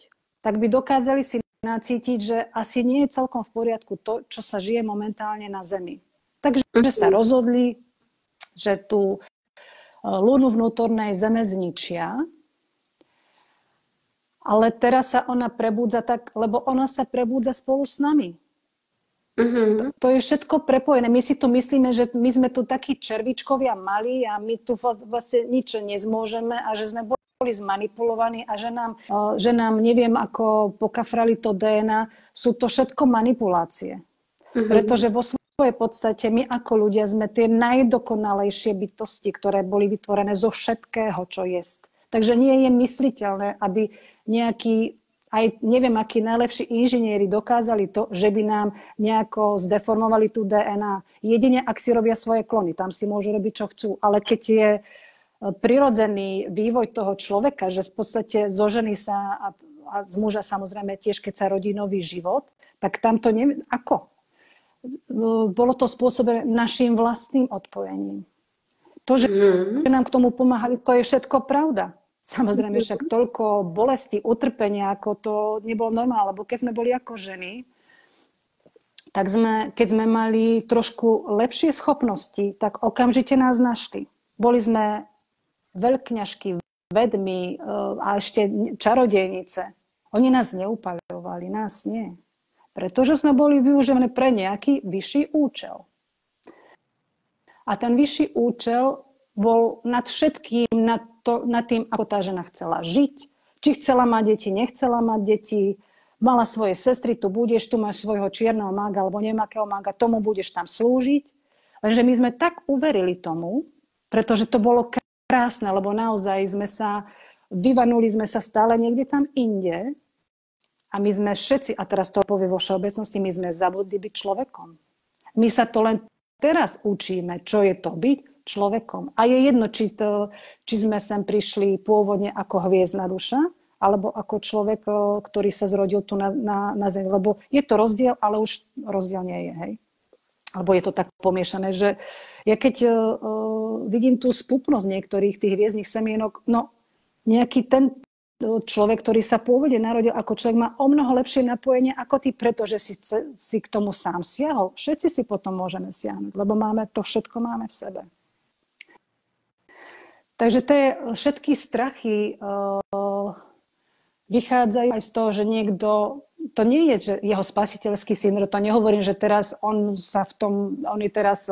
tak by dokázali si nacítiť, že asi nie je celkom v poriadku to, čo sa žije momentálne na zemi. Takže sa rozhodli, že tú lunu vnútornej zeme zničia. Ale teraz sa ona prebúdza tak, lebo ona sa prebúdza spolu s nami. To je všetko prepojené. My si tu myslíme, že my sme tu takí červičkovia malí a my tu vlastne nič nezmôžeme a že sme boli zmanipulovaní a že nám neviem, ako pokafrali to DNA. Sú to všetko manipulácie. Pretože vo svojej podstate my ako ľudia sme tie najdokonalejšie bytosti, ktoré boli vytvorené zo všetkého, čo je. Takže nie je mysliteľné, aby nejaký aj neviem, akí najlepší inžinieri dokázali to, že by nám nejako zdeformovali tú DNA. Jedine, ak si robia svoje klony, tam si môžu robiť, čo chcú. Ale keď je prirodzený vývoj toho človeka, že v podstate zo ženy sa a z muža samozrejme tiež, keď sa rodí nový život, tak tam to neviem, ako? Bolo to spôsobené našim vlastným odpojením. To, že nám k tomu pomáhali, to je všetko pravda. Samozrejme, však toľko bolesti, utrpenia, ako to nebolo normálne, lebo keď sme boli ako ženy, tak keď sme mali trošku lepšie schopnosti, tak okamžite nás našli. Boli sme veľkňažky, vedmy a ešte čarodejnice. Oni nás neupaľovali, nás nie. Pretože sme boli využívané pre nejaký vyšší účel. A ten vyšší účel bol nad všetkým, nad tým, ako tá žena chcela žiť, či chcela mať deti, nechcela mať deti, mala svoje sestry, tu budeš, tu máš svojho čierneho mága alebo neviem akého mága, tomu budeš tam slúžiť. Lenže my sme tak uverili tomu, pretože to bolo krásne, lebo naozaj vyvanuli sme sa stále niekde tam inde a my sme všetci, a teraz to povie vo všeobecnosti, my sme zabudli byť človekom. My sa to len teraz učíme, čo je to byť človekom. A je jedno, či sme sem prišli pôvodne ako hviezdna duša, alebo ako človek, ktorý sa zrodil tu na Zemi. Lebo je to rozdiel, ale už rozdiel nie je. Hej? Alebo je to tak pomiešané, že ja keď vidím tú spupnosť niektorých tých hviezdnych semienok, no nejaký ten človek, ktorý sa pôvodne narodil ako človek, má o mnoho lepšie napojenie ako ty, pretože si k tomu sám siahol. Všetci si potom môžeme siahnuť, lebo to všetko máme v sebe. Takže všetky strachy vychádzajú aj z toho, že niekto, to nie je že jeho spasiteľský syndrom, to nehovorím, že teraz on je teraz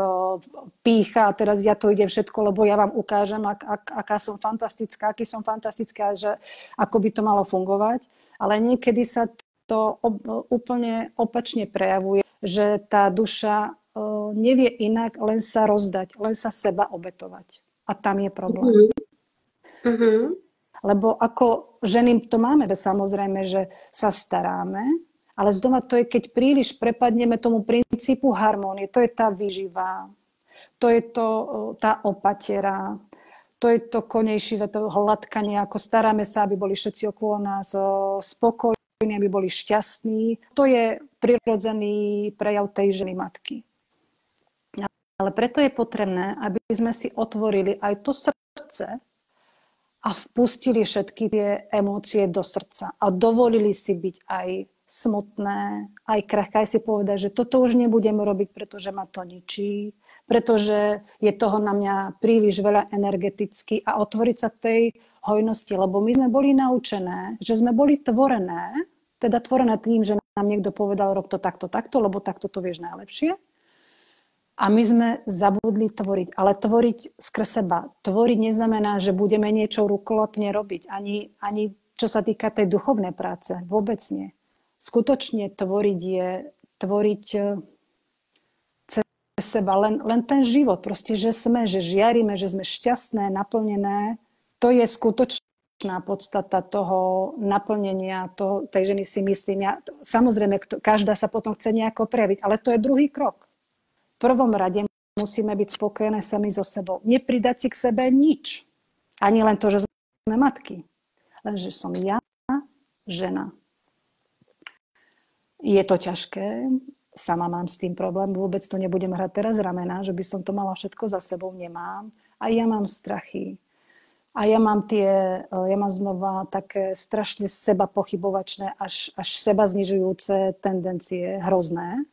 pýcha a teraz ja to idem všetko, lebo ja vám ukážem, aká som fantastická, aký som fantastická, že ako by to malo fungovať, ale niekedy sa to úplne opačne prejavuje, že tá duša nevie inak len sa rozdať, len sa seba obetovať. A tam je problém. Mm-hmm. Lebo ako ženy to máme, samozrejme, že sa staráme, ale znova to je, keď príliš prepadneme tomu princípu harmónie, to je tá výživa, to je tá opatera, to je to konejšivé, to hladkanie, ako staráme sa, aby boli všetci okolo nás spokojní, aby boli šťastní. To je prirodzený prejav tej ženy matky. Ale preto je potrebné, aby sme si otvorili aj to srdce a vpustili všetky tie emócie do srdca a dovolili si byť aj smutné, aj krehké, aj si povedať, že toto už nebudem robiť, pretože ma to ničí, pretože je toho na mňa príliš veľa energeticky a otvoriť sa tej hojnosti, lebo my sme boli naučené, že sme boli tvorené, teda tvorené tým, že nám niekto povedal, rob to takto, lebo takto to vieš najlepšie. A my sme zabudli tvoriť, ale tvoriť skrz seba. Tvoriť neznamená, že budeme niečo rukolapne robiť, ani čo sa týka tej duchovnej práce. Vôbec nie. Skutočne tvoriť je tvoriť cez seba, len ten život. Proste, že žiarime, že sme šťastné, naplnené. To je skutočná podstata toho naplnenia tej ženy, si myslím. Samozrejme, každá sa potom chce nejako prejaviť, ale to je druhý krok. V prvom rade musíme byť spokojné sami so sebou. Nepridať si k sebe nič. Ani len to, že sme matky. Len, že som ja, žena. Je to ťažké. Sama mám s tým problém. Vôbec to nebudem hrať teraz ramena, že by som to mala všetko za sebou. Nemám. A ja mám strachy. A ja mám znova také strašne seba pochybovačné, až seba znižujúce tendencie. Hrozné.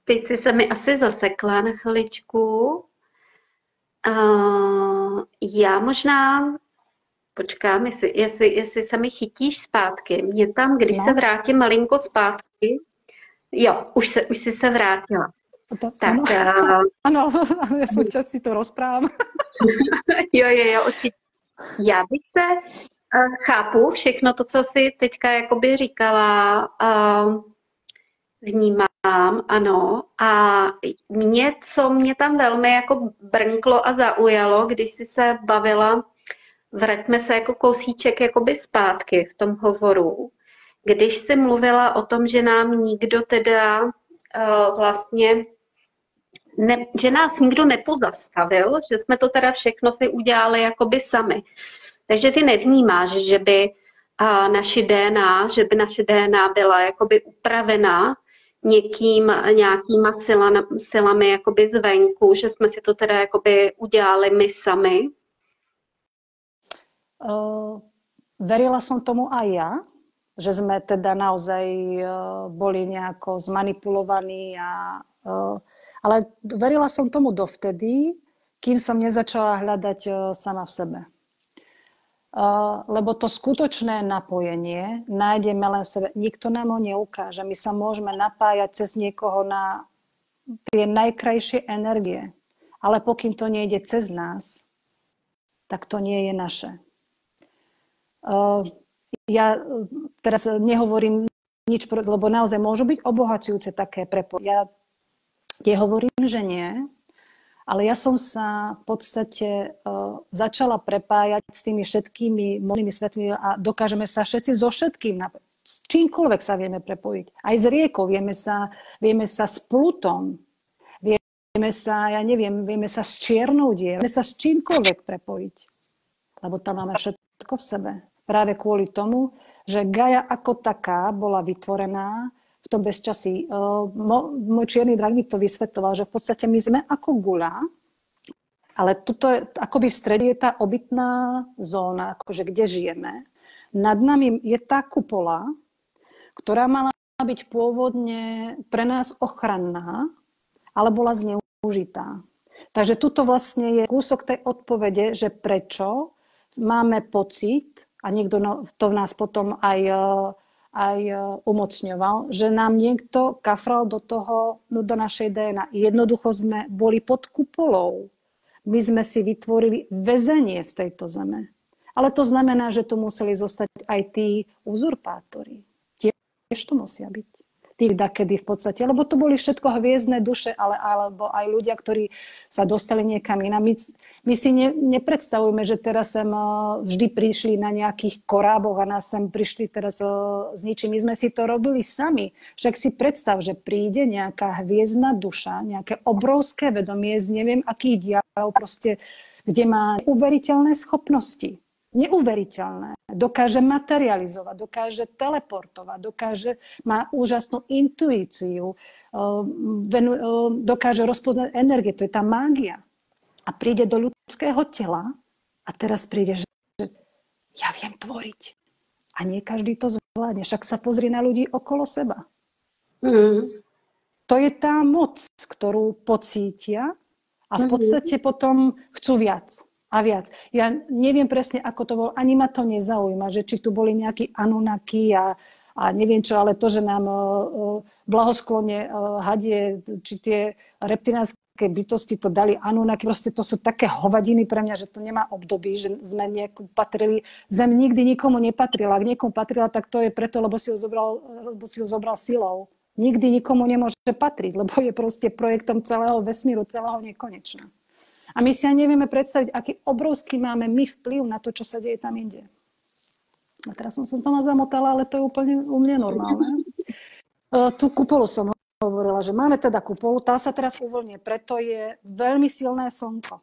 Teď jsi se mi asi zasekla na chviličku. Já možná, počkám, jestli se mi chytíš zpátky. Mě tam, když se vrátím malinko zpátky, jo, už jsi se vrátila. Ano, já současně si to rozprávám. Jo, určitě. Já bych chápu všechno to, co jsi teďka jakoby říkala, vnímám, ano. A co mě tam velmi jako brnklo a zaujalo, když jsi se bavila, vraťme se jako kousíček jakoby zpátky v tom hovoru, když jsi mluvila o tom, že nám nikdo teda vlastně, že nás nikdo nepozastavil, že jsme to teda všechno si udělali jakoby sami. Takže ty nevnímáš, že by naše DNA byla jakoby upravená nějakýma silami jakoby zvenku, že jsme si to teda jakoby udělali my sami? Verila som tomu aj ja, že sme teda naozaj boli nejako zmanipulovaní, ale verila som tomu dovtedy, kým som nezačala hľadať sama v sebe. Lebo to skutočné napojenie nájdeme len v sebe. Nikto nám ho neukáže. My sa môžeme napájať cez niekoho na tie najkrajšie energie. Ale pokým to nejde cez nás, tak to nie je naše. Ja teraz nehovorím nič, lebo naozaj môžu byť obohacujúce také prepojenia. Ja hovorím, že nie. Ale ja som sa v podstate začala prepájať s tými všetkými možnými svetmi a dokážeme sa všetci so všetkým, s čímkoľvek sa vieme prepojiť. Aj s riekou, vieme sa s Plutom, vieme sa s čiernou dierou, vieme sa s čímkoľvek prepojiť. Lebo tam máme všetko v sebe. Práve kvôli tomu, že Gaia ako taká bola vytvorená v tom bezčasí. Môj čierny drak mi to vysvetloval, že v podstate my sme ako guľa Ale tuto je, akoby v strede je tá obytná zóna, akože kde žijeme. Nad nami je tá kupola, ktorá mala byť pôvodne pre nás ochranná, ale bola zneužitá. Takže tuto vlastne je kúsok tej odpovede, že prečo máme pocit, a niekto to v nás potom aj umocňoval, že nám niekto kafral do našej DNA. Jednoducho sme boli pod kupolou. My sme si vytvorili väzenie z tejto zeme. Ale to znamená, že tu museli zostať aj tí uzurpátori. Tiež to musia byť. Tí dakedy v podstate. Lebo to boli všetko hviezdne duše, alebo aj ľudia, ktorí sa dostali niekam inam. My si nepredstavujeme, že teraz sem vždy prišli na nejakých koráboch a nás sem prišli teraz s ničím. My sme si to robili sami. Však si predstav, že príde nejaká hviezdna duša, nejaké obrovské vedomie z neviem akých dialov, proste, kde má uveriteľné schopnosti. Neuveriteľné. Dokáže materializovať, dokáže teleportovať, má úžasnú intuíciu, dokáže rozpoznať energie, to je tá mágia. A príde do ľudského tela a teraz príde, že ja viem tvoriť. A nie každý to zvládne. Však sa pozri na ľudí okolo seba. To je tá moc, ktorú pocítia a v podstate potom chcú viac. A viac. Ja neviem presne, ako to bolo, ani ma to nezaujíma, že či tu boli nejakí Anunnaki a neviem čo, ale to, že nám blahosklone hadie, či tie reptilánske bytosti to dali Anunnaki, proste to sú také hovadiny pre mňa, že to nemá období, že sme patrili. Zem nikdy nikomu nepatrila. Ak niekomu patrila, tak to je preto, lebo si ju zobral silou. Nikdy nikomu nemôže patriť, lebo je proste projektom celého vesmíru, celého nekonečna. A my si ani nevieme predstaviť, aký obrovský máme my vplyv na to, čo sa deje tam inde. A teraz som sa znova zamotala, ale to je úplne u mňa normálne. Tú kupolu som hovorila, že máme teda kupolu, tá sa teraz uvoľňuje, preto je veľmi silné slnko.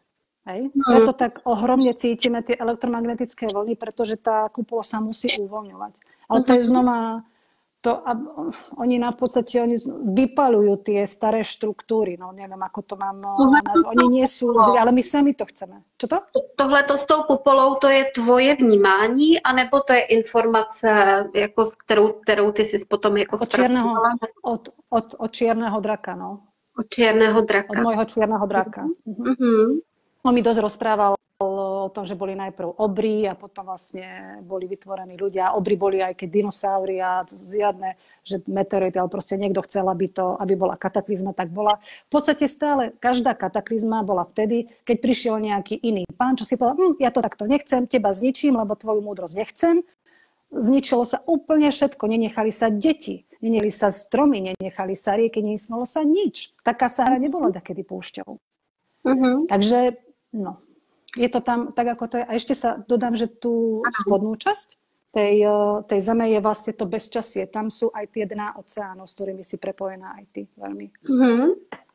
Hej? Preto tak ohromne cítime tie elektromagnetické vlny, pretože tá kupola sa musí uvoľňovať. Ale to je znova... oni v podstate vypaľujú tie staré štruktúry, no neviem, ako to mám nazvať. Oni nie sú, ale my sami to chceme. Čo to? Tohleto s tou kupolou, to je tvoje vnímání, anebo to je informace, jako, kterou ty si potom jako zpracovala? Od čierneho draka, no. Od čierneho draka. Od môjho čierneho draka. On mi dosť rozprával o tom, že boli najprv obry a potom vlastne boli vytvorení ľudia. Obry boli aj keď dinosaury a žiadne, že meteority, ale proste niekto chcel, aby bola kataklizma, tak bola. V podstate stále každá kataklizma bola vtedy, keď prišiel nejaký iný pán, čo si povedal, ja to takto nechcem, teba zničím, lebo tvoju múdrosť nechcem. Zničilo sa úplne všetko, nenechali sa deti, nenechali sa stromy, nenechali sa rieky, nesmelo sa nič. Taká Sahara nebola takedy púšťou. Takže, no. Je to tam tak, ako to je. A ešte sa dodám, že tú spodnú časť tej zeme je vlastne to bezčasie. Tam sú aj tie dná oceánov, s ktorými si prepojená aj ty veľmi.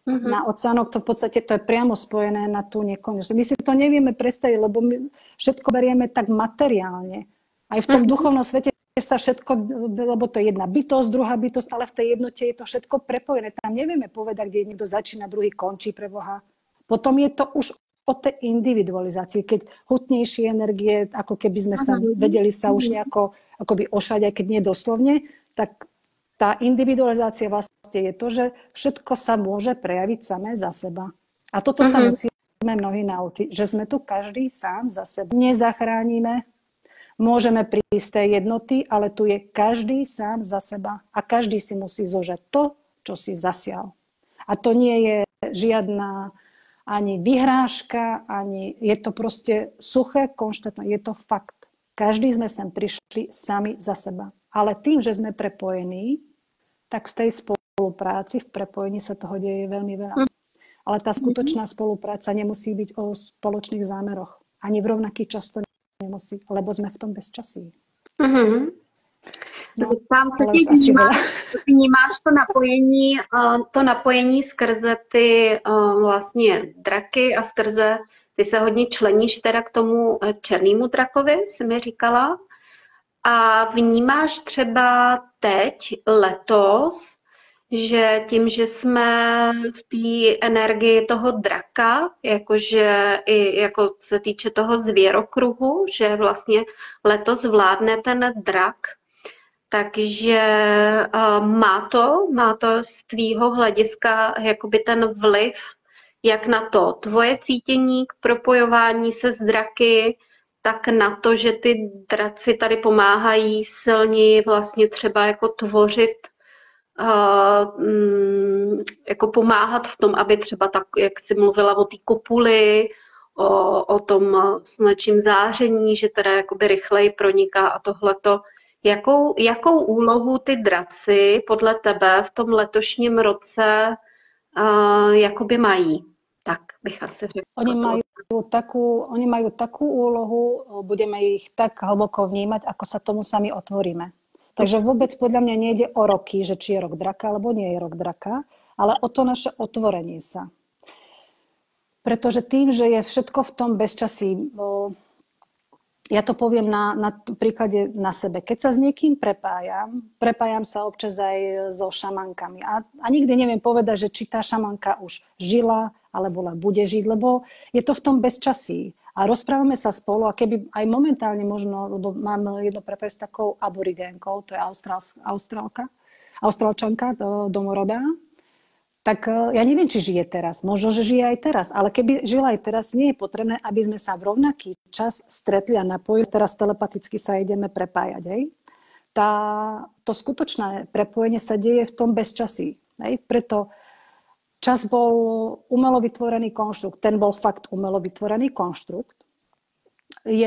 Na oceánok to v podstate to je priamo spojené na tú nekonečnosť. My si to nevieme predstaviť, lebo my všetko berieme tak materiálne. Aj v tom duchovnom svete sa všetko, lebo to je jedna bytosť, druhá bytosť, ale v tej jednote je to všetko prepojené. Tam nevieme povedať, kde niekto začína, druhý končí pre Boha. Potom je to už o tej individualizácii, keď hutnejšie energie, ako keby sme sa vedeli sa už nejako akoby ošať, aj keď nie doslovne, tak tá individualizácia vlastne je to, že všetko sa môže prejaviť samé za seba. A toto sa musíme mnohí naučiť, že sme tu každý sám za seba. Nezachránime, môžeme prísť tej jednoty, ale tu je každý sám za seba a každý si musí zožať to, čo si zasial. A to nie je žiadna ani vyhrážka, ani je to proste suché, konštantné, je to fakt. Každý sme sem prišli sami za seba. Ale tým, že sme prepojení, tak v tej spolupráci, v prepojení sa toho deje veľmi veľa. Ale tá skutočná spolupráca nemusí byť o spoločných zámeroch. Ani v rovnaký čas to nemusí, lebo sme v tom bezčasí. Tam se ti vnímáš to napojení skrze ty vlastně draky a skrze, ty se hodně členíš teda k tomu černému drakovi, jsi mi říkala. A vnímáš třeba teď, letos, že tím, že jsme v té energii toho draka, jakože i jako se týče toho zvěrokruhu, že vlastně letos vládne ten drak, takže má to z tvýho hlediska jakoby ten vliv, jak na to tvoje cítění k propojování se s draky, tak na to, že ty draci tady pomáhají silněji vlastně třeba jako tvořit, jako pomáhat v tom, aby třeba tak, jak jsi mluvila o té kopuli, o tom slunečním záření, že teda jakoby rychleji proniká a tohleto. Jakou úlohu ty draci podle tebe v tom letošním roce jakoby mají? Tak bych asi řekla. Oni majú takú úlohu, budeme ich tak hlboko vnímať, ako sa tomu sami otvoríme. Takže vôbec podľa mňa nejde o roky, že či je rok draka, alebo nie je rok draka, ale o to naše otvorenie sa. Pretože tým, že je všetko v tom bezčasí, ja to poviem na príklade na sebe. Keď sa s niekým prepájam sa občas aj so šamankami. A nikdy neviem povedať, že či tá šamanka už žila, alebo bude žiť, lebo je to v tom bezčasí. A rozprávame sa spolu a keby aj momentálne možno, lebo mám jedno prepájať s takou aborigénkou, to je Austrálčanka domorodá, tak ja neviem, či žije teraz. Možno, že žije aj teraz. Ale keby žila aj teraz, nie je potrebné, aby sme sa v rovnaký čas stretli a napojili. Teraz telepaticky sa ideme prepájať. Hej? To skutočné prepojenie sa deje v tom bezčasí. Hej? Preto čas bol umelo vytvorený konštrukt. Ten bol fakt umelo vytvorený konštrukt. Je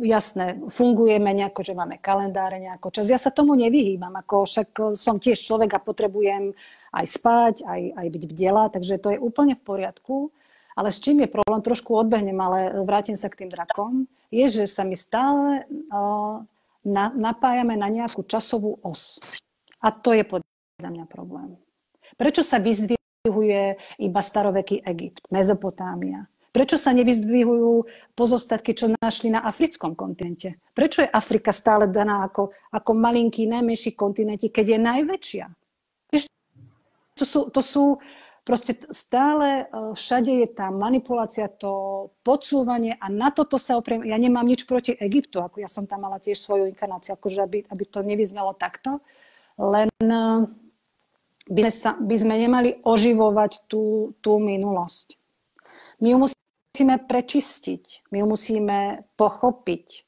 jasné, fungujeme nejako, že máme kalendáre nejako čas. Ja sa tomu nevyhýbam, ako však som tiež človek a potrebujem aj spať, aj byť bdela, takže to je úplne v poriadku. Ale s čím je problém, trošku odbehnem, ale vrátim sa k tým drakom, je, že sa my stále napájame na nejakú časovú os. A to je podľa mňa problém. Prečo sa vyzdvihuje iba staroveký Egypt, Mezopotámia? Prečo sa nevyzdvihujú pozostatky, čo našli na africkom kontinente? Prečo je Afrika stále daná ako malinký, najmenší kontinent, keď je najväčšia? Vieš, to sú proste stále, všade je tá manipulácia, to podsúvanie a na toto sa opriem. Ja nemám nič proti Egyptu, ako ja som tam mala tiež svoju inkarnáciu, akože aby to nevyznelo takto, len by sme nemali oživovať tú minulosť. My ju musíme prečistiť, my ju musíme pochopiť,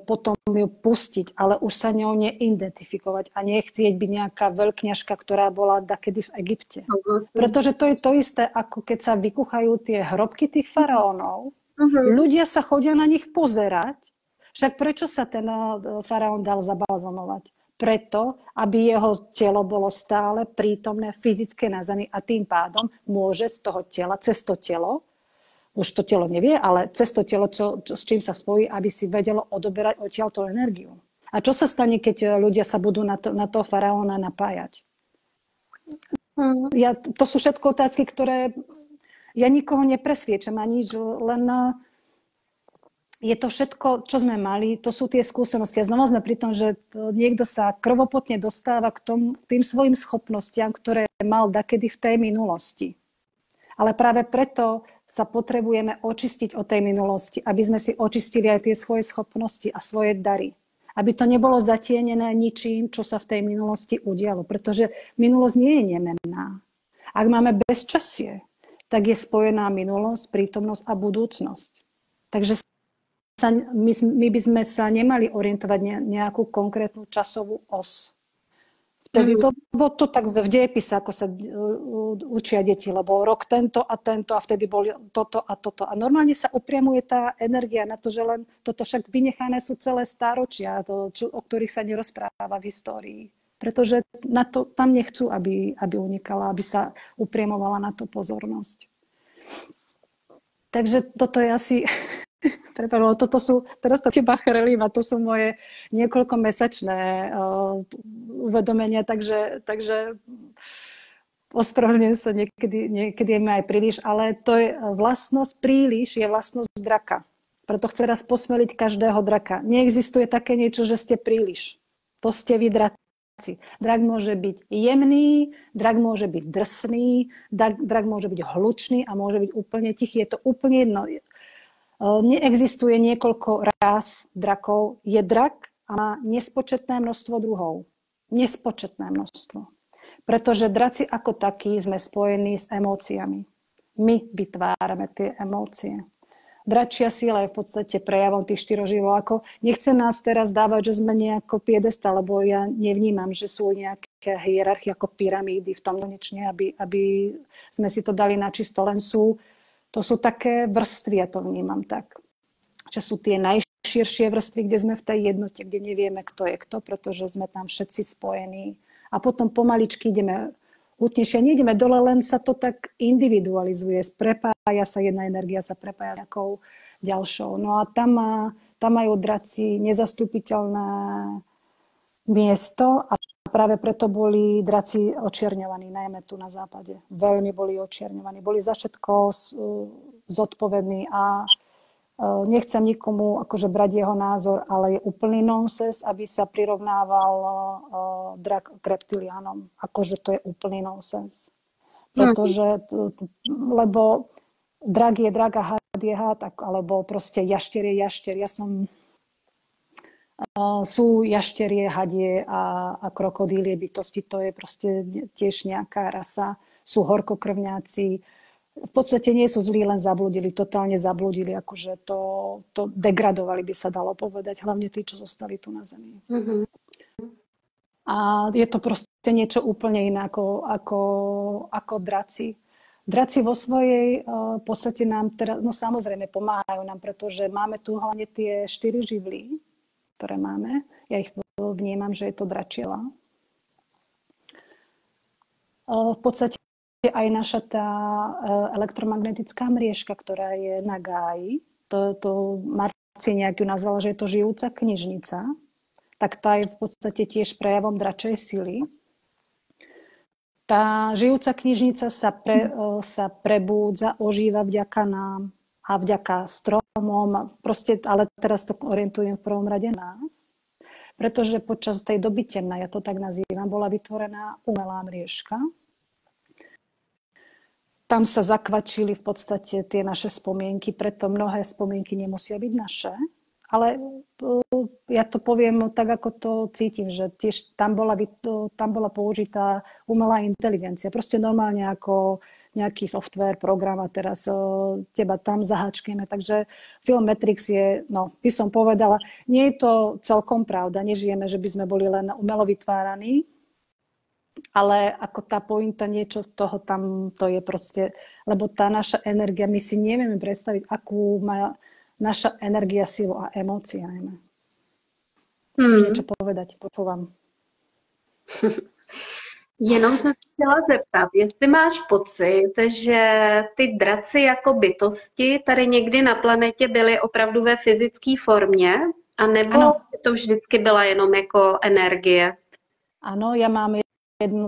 potom ju pustiť, ale už sa ňou neidentifikovať a nechcieť byť nejaká veľkňažka, ktorá bola dakedy v Egypte. Pretože to je to isté, ako keď sa vykuchajú tie hrobky tých faraónov. Ľudia sa chodia na nich pozerať. Však prečo sa ten faraón dal zabalzamovať? Preto, aby jeho telo bolo stále prítomné, fyzické na zemi a tým pádom môže z toho tela, cez to telo, už to telo nevie, ale cez to telo, s čím sa spojí, aby si vedelo odoberať odtiaľ tú energiu. A čo sa stane, keď ľudia sa budú na toho faraóna napájať? To sú všetko otázky, ktoré ja nikoho nepresviečam ani nič, len je to všetko, čo sme mali, to sú tie skúsenosti. A znova sme pri tom, že niekto sa krvopotne dostáva k tým svojim schopnostiam, ktoré mal dakedy v tej minulosti. Ale práve preto sa potrebujeme očistiť od tej minulosti, aby sme si očistili aj tie svoje schopnosti a svoje dary. Aby to nebolo zatienené ničím, čo sa v tej minulosti udialo. Pretože minulosť nie je nemenná. Ak máme bezčasie, tak je spojená minulosť, prítomnosť a budúcnosť. Takže my by sme sa nemali orientovať nejakú konkrétnu časovú os. Vtedy to tak v dejepise, ako sa učia deti, lebo rok tento a vtedy boli toto a toto. A normálne sa upriamuje tá energia na to, že len toto však vynechané sú celé stáročia, o ktorých sa nerozpráva v histórii. Pretože tam nechcú, aby unikala, aby sa upriamovala na to pozornosť. Takže toto je asi... Toto sú, teraz to teba chrlím a to sú moje niekoľkomesačné uvedomenia, takže ospravedlňujem sa, niekedy je mi aj príliš, ale to je vlastnosť, príliš je vlastnosť draka. Preto chcem raz posmeliť každého draka. Neexistuje také niečo, že ste príliš. To ste vy draci. Drak môže byť jemný, drak môže byť drsný, drak môže byť hlučný a môže byť úplne tichý. Je to úplne jedno. Neexistuje niekoľko rás drakov. Je drak a má nespočetné množstvo druhov. Nespočetné množstvo. Pretože draci ako takí sme spojení s emóciami. My vytvárame tie emócie. Dračia sila je v podstate prejavom tých 4 živolákov. Nechcem nás teraz dávať, že sme nejako piedesta, lebo ja nevnímam, že sú nejaké hierarchie ako pyramídy v tom konečne, aby sme si to dali na čisto. Len to sú také vrstvy, ja to vnímam tak. Že sú tie najširšie vrstvy, kde sme v tej jednote, kde nevieme, kto je kto, pretože sme tam všetci spojení. A potom pomaličky ideme hutnejšie. Nejdeme dole, len sa to tak individualizuje. Prepája sa jedna energia, sa prepája nejakou ďalšou. No a tam majú draci nezastupiteľné miesto a práve preto boli draci očierňovaní, najmä tu na západe. Veľmi boli očierňovaní. Boli za všetko zodpovední a nechcem nikomu akože brať jeho názor, ale je úplný nonsens, aby sa prirovnával drak k reptiliánom. Akože to je úplný nonsens. Pretože, lebo drak je drak a had je had, alebo proste jašter je jašter. Sú jašterie, hadie a krokodílie bytosti, to je proste tiež nejaká rasa. Sú horkokrvňáci. V podstate nie sú zlí, len zabludili, totálne zabludili, akože to degradovali, by sa dalo povedať, hlavne tí, čo zostali tu na Zemi. Mm-hmm. A je to proste niečo úplne iné ako draci. Draci vo svojej podstate nám teraz, no samozrejme pomáhajú nám, pretože máme tu hlavne tie 4 živly, ktoré máme. Ja ich vnímam, že je to dračila. V podstate aj naša tá elektromagnetická mriežka, ktorá je na Gáji, to Marciniak ju nazval, že je to žijúca knižnica, tak tá je v podstate tiež prejavom dračej sily. Tá žijúca knižnica sa prebúdza, ožíva vďaka nám a vďaka stromom, proste, ale teraz to orientujem v prvom rade nás, pretože počas tej doby temna, ja to tak nazývam, bola vytvorená umelá mriežka. Tam sa zakvačili v podstate tie naše spomienky, preto mnohé spomienky nemusia byť naše. Ale ja to poviem tak, ako to cítim, že tiež tam bola použitá umelá inteligencia. Proste normálne ako nejaký software, program a teraz teba tam zaháčkeme. Takže film Matrix je, no by som povedala, nie je to celkom pravda. Nežijeme, že by sme boli len umelo vytváraní. Ale ako tá pointa, niečo z toho tam to je proste, lebo tá naša energia, my si nevieme predstaviť, akú má naša energia, silu a emócie najmä. Chceš niečo povedať? Počúvam. Jenom jsem chtěla zeptat, jestli máš pocit, že ty draci jako bytosti tady někdy na planetě byly opravdu ve fyzické formě, anebo to vždycky byla jenom jako energie? Áno, ja mám jedno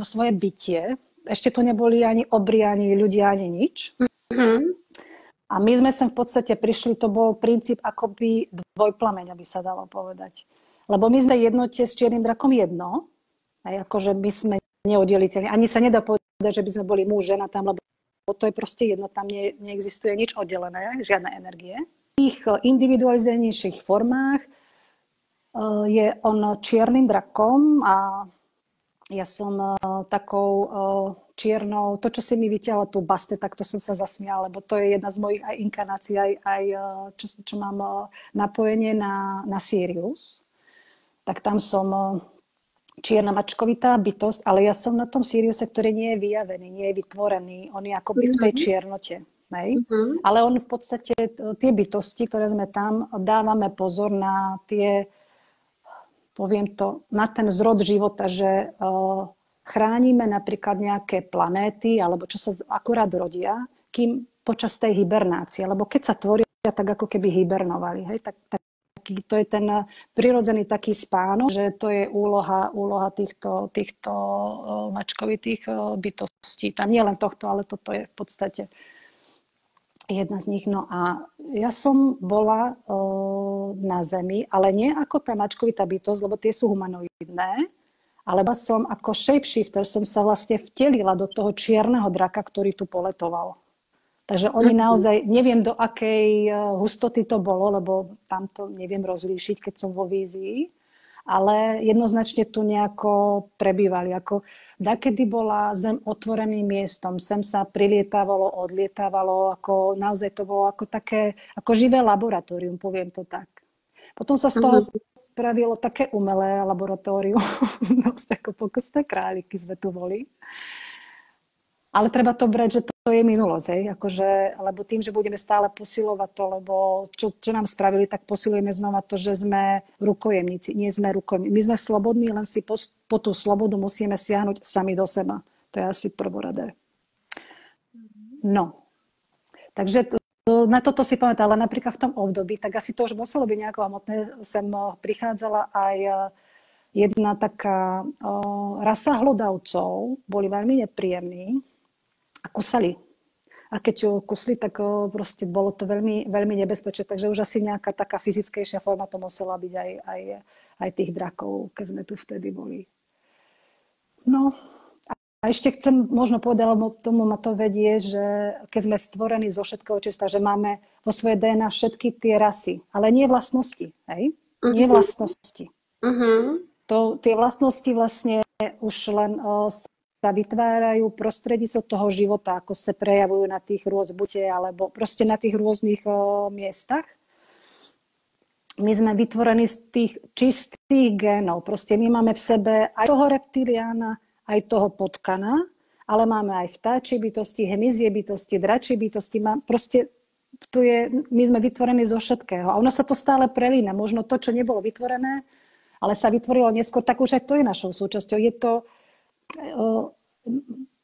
svoje bytie. Ešte to neboli ani obry, ani ľudia, ani nič. Mm-hmm. A my sme sem v podstate prišli, to bol princíp akoby dvojplameň, aby sa dalo povedať. Lebo my sme jednote s čiernym drakom jedno, aj akože my sme neoddeliteľní. Ani sa nedá povedať, že by sme boli muž, žena tam, lebo to je proste jedno, tam neexistuje nič oddelené, žiadne energie. V tých individualizovanejších formách je on čiernym drakom a ja som takou čiernou, to, čo si mi vytiahla tú baste, tak to som sa zasmiala, lebo to je jedna z mojich aj inkarnácií, aj čo mám napojenie na Sirius. Tak tam som čierna mačkovitá bytosť, ale ja som na tom Siriuse, ktorý nie je vyjavený, nie je vytvorený. On je akoby v tej čiernote. Ale on v podstate, tie bytosti, ktoré sme tam, dávame pozor na tie, poviem to, na ten zrod života, že chránime napríklad nejaké planéty, alebo čo sa akurát rodia, kým počas tej hibernácie, lebo keď sa tvoria, tak ako keby hibernovali. Hej? To je ten prirodzený taký spánok, že to je úloha týchto mačkovitých bytostí. Tam nie len tohto, ale toto je v podstate jedna z nich. No a ja som bola na Zemi, ale nie ako tá mačkovitá bytosť, lebo tie sú humanoidné, ale som ako shapeshifter, som sa vlastne vtelila do toho čierneho draka, ktorý tu poletoval. Takže oni naozaj, neviem do akej hustoty to bolo, lebo tam to neviem rozlíšiť, keď som vo vízii, ale jednoznačne tu nejako prebývali. Ako dakedy bola Zem otvoreným miestom, sem sa prilietávalo, odlietávalo, ako naozaj to bolo ako také, ako živé laboratórium, poviem to tak. Potom sa z toho spravilo také umelé laboratórium, ako pokusné králiky sme tu boli. Ale treba to brať, že to je minulosť, hej? Akože, lebo tým, že budeme stále posilovať to, lebo čo nám spravili, tak posilujeme znova to, že sme rukojemníci. Nie sme rukojemníci. My sme slobodní, len si po tú slobodu musíme siahnuť sami do seba. To je asi prvoradé. No. Takže na toto si pamätám, ale napríklad v tom období, tak asi to už muselo byť nejako hmotné. Sem prichádzala aj jedna taká rasa hlodavcov, boli veľmi nepríjemní, a kusali. A keď kusli, tak proste bolo to veľmi, veľmi nebezpečné. Takže už asi nejaká taká fyzickejšia forma to musela byť aj tých drakov, keď sme tu vtedy boli. No a ešte chcem možno povedať, lebo tomu ma to vedie, že keď sme stvorení zo všetkého čista, že máme vo svojej DNA všetky tie rasy, ale nie vlastnosti. Hej? Nie vlastnosti. Tie vlastnosti vlastne už len sa vytvárajú prostredníctvom toho života, ako sa prejavujú na tých bute alebo proste na tých rôznych miestach. My sme vytvorení z tých čistých génov. Proste my máme v sebe aj toho reptiliána, aj toho potkana, ale máme aj vtáčie bytosti, hmyzie bytosti, dračie bytosti. Proste my sme vytvorení zo všetkého. A ono sa to stále prelína. Možno to, čo nebolo vytvorené, ale sa vytvorilo neskôr, tak už aj to je našou súčasťou. Je to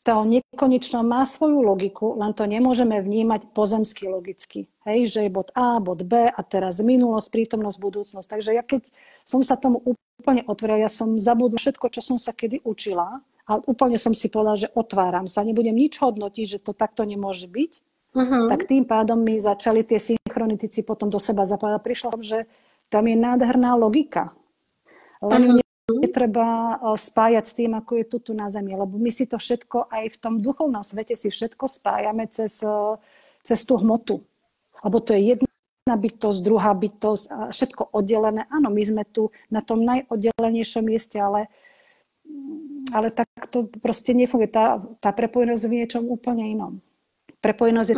nekonečno má svoju logiku, len to nemôžeme vnímať pozemsky logicky. Hej, že je bod A, bod B a teraz minulosť, prítomnosť, budúcnosť. Takže ja keď som sa tomu úplne otvorila, ja som zabudla všetko, čo som sa kedy učila a úplne som si povedala, že otváram sa, nebudem nič hodnotiť, že to takto nemôže byť. Tak tým pádom mi začali tie synchronitici potom do seba zapadať. Prišla som, že tam je nádherná logika. Len netreba spájať s tým, ako je tu na Zemi. Lebo my si to všetko aj v tom duchovnom svete si všetko spájame cez tú hmotu. Lebo to je jedna bytosť, druhá bytosť a všetko oddelené. Áno, my sme tu na tom najoddelenejšom mieste, ale tak to proste nefunguje. Tá prepojenosť je v niečom úplne inom. Prepojenosť je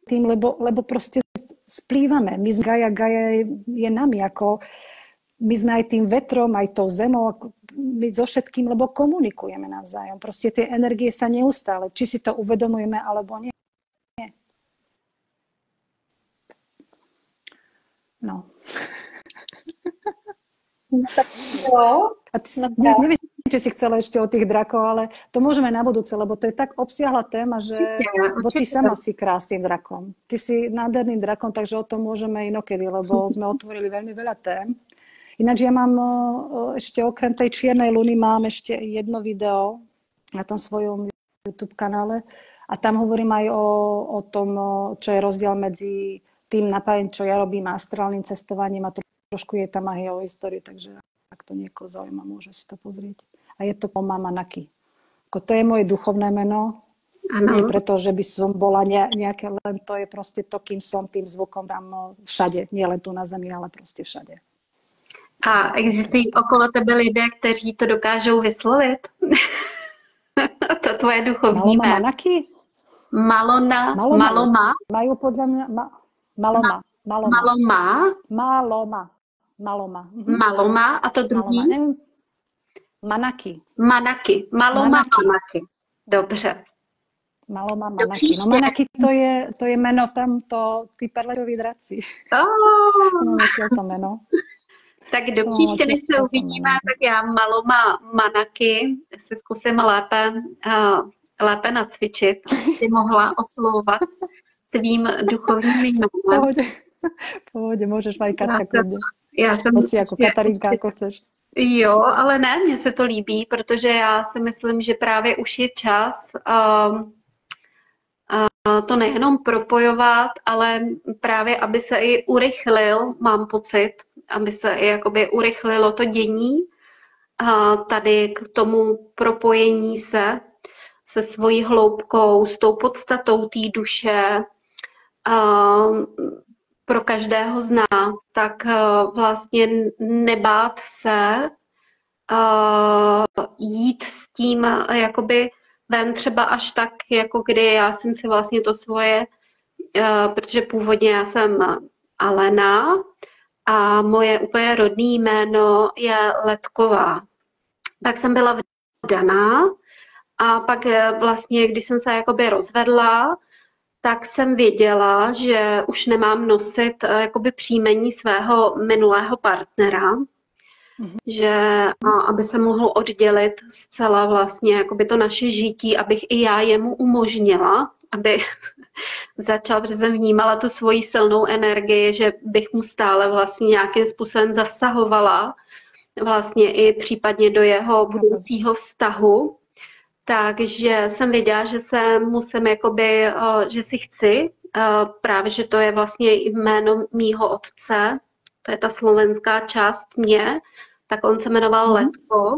tým, lebo proste splývame. My Gaia je nami, ako my sme aj tým vetrom, aj tou zemou, my so všetkým, lebo komunikujeme navzájom. Proste tie energie sa neustále, či si to uvedomujeme, alebo nie. No. A ty neviem, či si chcela ešte o tých drakov, ale to môžeme na budúce, lebo to je tak obsiahla téma, že ty sama si krásnym drakom. Ty si nádherným drakom, takže o tom môžeme inokedy, lebo sme otvorili veľmi veľa tém. Ináč ja mám ešte okrem tej čiernej luny mám ešte jedno video na tom svojom YouTube kanále a tam hovorím aj o tom, čo je rozdiel medzi tým napájením, čo ja robím, astrálnym cestovaním a trošku je tam aj o histórii, takže ak to niekoho zaujíma, môže si to pozrieť. A je to Mama Naki. To je moje duchovné meno. Ano. Nie preto, že by som bola nejaké, len to je proste to, kým som, tým zvukom tam všade. Nie len tu na Zemi, ale proste všade. A existují okolo tebe lidé, kteří to dokážou vyslovit? To tvoje duchovní jméno. Manaki? Maloma. Majú podľa mňa Maloma. Maloma. A to druhý? Manaki. Maloma Manaki. Dobře. Maloma Manaki. No Manaki to je meno tamto, tí perleťoví draci. No, to meno. Tak do příště, než se uvidíme, tak já Maloma Manaki se zkusím lépe nacvičit, aby mohla oslovovat tvým duchovním jménem. Pohodě, můžeš mají Katka klidně. Já jsem jako Katarínka, jako chceš. Jo, ale ne, mně se to líbí, protože já si myslím, že právě už je čas to nejenom propojovat, ale právě, aby se i urychlil, mám pocit, aby se jakoby urychlilo to dění tady k tomu propojení se svojí hloubkou, s tou podstatou té duše, pro každého z nás, tak vlastně nebát se jít s tím jakoby ven třeba až tak, jako kdy já jsem si vlastně to svoje, protože původně já jsem Alena a moje úplně rodné jméno je Letková. Pak jsem byla vdaná a pak vlastně, když jsem se jakoby rozvedla, tak jsem věděla, že už nemám nosit jakoby příjmení svého minulého partnera, že aby se mohl oddělit zcela vlastně jakoby to naše žití, abych i já jemu umožnila, aby začal, protože jsem vnímala tu svoji silnou energii, že bych mu stále vlastně nějakým způsobem zasahovala vlastně i případně do jeho budoucího vztahu. Takže jsem věděla, že se musím jakoby, že si chci, právě, že to je vlastně jméno mýho otce, to je ta slovenská část mě, tak on se jmenoval Letko.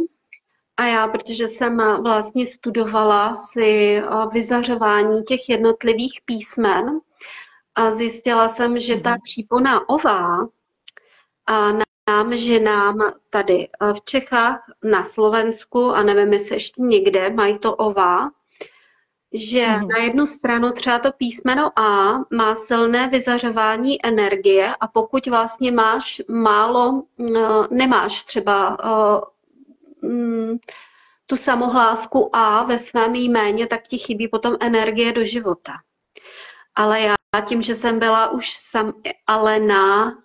A já, protože jsem vlastně studovala si vyzařování těch jednotlivých písmen a zjistila jsem, že ta přípona ová nám, ženám tady v Čechách, na Slovensku a nevím, jestli ještě někde mají to ová, že na jednu stranu třeba to písmeno A má silné vyzařování energie a pokud vlastně máš málo, nemáš třeba tu samohlásku A ve svém jméně, tak ti chybí potom energie do života. Ale já tím, že jsem byla už Alena,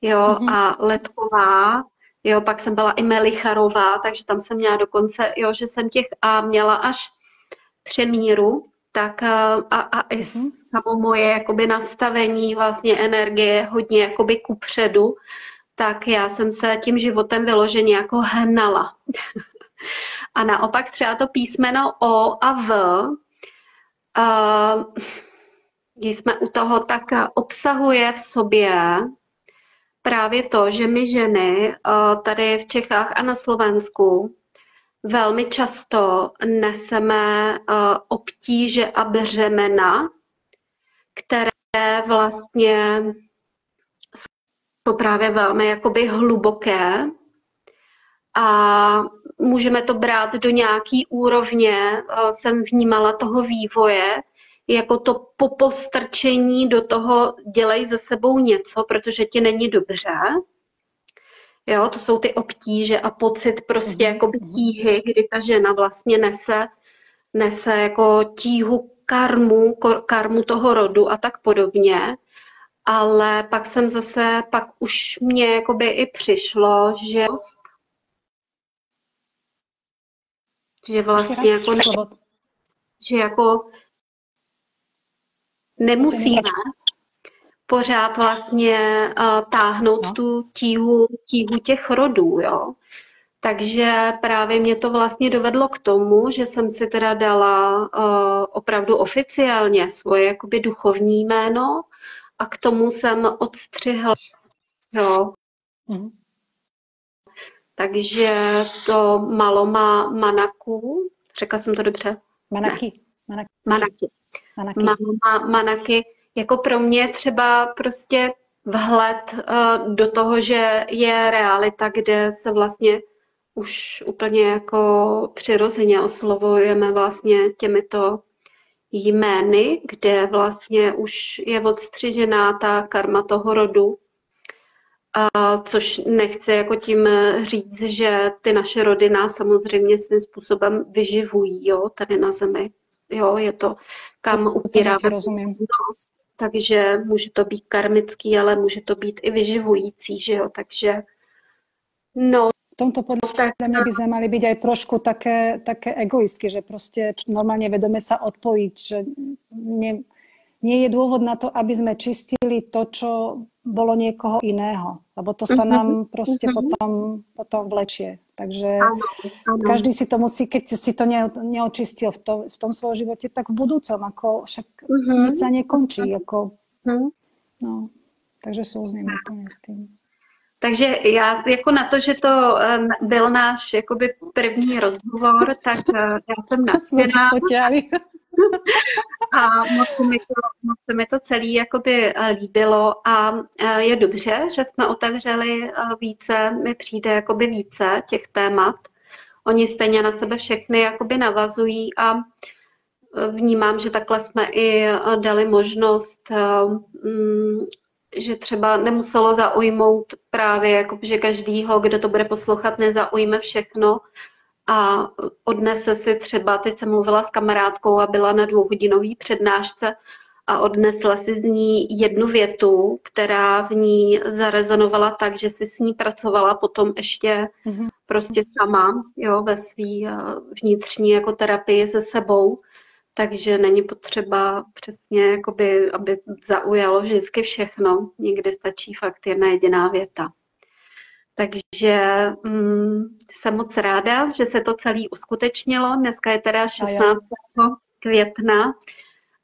jo, a Letková, jo, pak jsem byla i Melicharová, takže tam jsem měla dokonce, jo, že jsem těch A měla až přemíru, tak a i samo moje jakoby nastavení vlastně energie hodně jakoby kupředu, tak já jsem se tím životem vyloženě jako hnala. A naopak třeba to písmeno O a V, když jsme u toho, tak obsahuje v sobě právě to, že my ženy tady v Čechách a na Slovensku velmi často neseme obtíže a břemena, které vlastně jsou právě velmi jakoby hluboké a můžeme to brát do nějaký úrovně, jsem vnímala toho vývoje, jako to popostrčení do toho dělej ze sebou něco, protože ti není dobře. Jo, to jsou ty obtíže a pocit prostě jakoby tíhy, kdy ta žena vlastně nese jako tíhu karmu toho rodu a tak podobně. Ale pak jsem zase, pak už mě jakoby i přišlo, že vlastně jako že jako nemusíme pořád vlastně táhnout tu tíhu těch rodů, jo. Takže právě mě to vlastně dovedlo k tomu, že jsem si teda dala opravdu oficiálně svoje jakoby duchovní jméno a k tomu jsem odstřihla, jo. Takže to Maloma Manaku, řekla jsem to dobře? Manaki. Maloma Manaki, jako pro mě třeba prostě vhled do toho, že je realita, kde se vlastně už úplně jako přirozeně oslovujeme vlastně těmito jmény, kde vlastně už je odstřižená ta karma toho rodu. Což nechci jako tím říct, že ty naše rody nás samozřejmě svým způsobem vyživují, jo, tady na zemi. Jo, je to, kam upíráme pozornost, takže může to být karmický, ale může to být i vyživující, že jo, takže no. V tomto podľa mňa by sme mali byť aj trošku také egoistky, že proste normálne vedome sa odpojiť, že nie je dôvod na to, aby sme čistili to, čo bolo niekoho iného, lebo to sa nám proste potom vlečie. Takže každý si to musí, keď si to neočistil v tom svojom živote, tak v budúcom, ako však nič sa nekončí. Ako, no, takže súzním úplne s tým. Takže já jako na to, že to byl náš jakoby první rozhovor, tak já jsem nadšená a moc se mi to celý jakoby líbilo a je dobře, že jsme otevřeli více, mi přijde jakoby více těch témat. Oni stejně na sebe všechny jakoby navazují a vnímám, že takhle jsme i dali možnost, že třeba nemuselo zaujmout právě, jako, že každýho, kdo to bude poslouchat, nezaujme všechno a odnese si třeba, teď jsem mluvila s kamarádkou a byla na 2hodinové přednášce a odnesla si z ní jednu větu, která v ní zarezonovala tak, že si s ní pracovala potom ještě prostě sama, jo, ve svý vnitřní jako terapii se sebou. Takže není potřeba přesně, jakoby, aby zaujalo vždycky všechno. Někdy stačí fakt jedna jediná věta. Takže jsem moc ráda, že se to celé uskutečnilo. Dneska je teda 16. května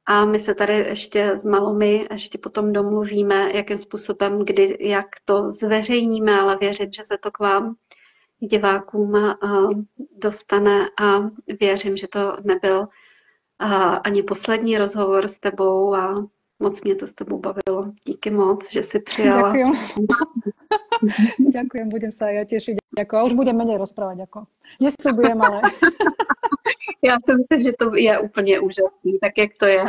a my se tady ještě s Malomy ještě potom domluvíme, jakým způsobem, kdy, jak to zveřejníme, ale věřím, že se to k vám divákům dostane a věřím, že to nebyl ani poslední rozhovor s tebou a moc mě to s tebou bavilo. Díky moc, že jsi přijala. Ďakujem. Ďakujem, budem sa ja tešiť. A už budem menej rozprávať. Nesľubujem, ale... Já si myslím, že to je úplně úžasný, tak jak to je.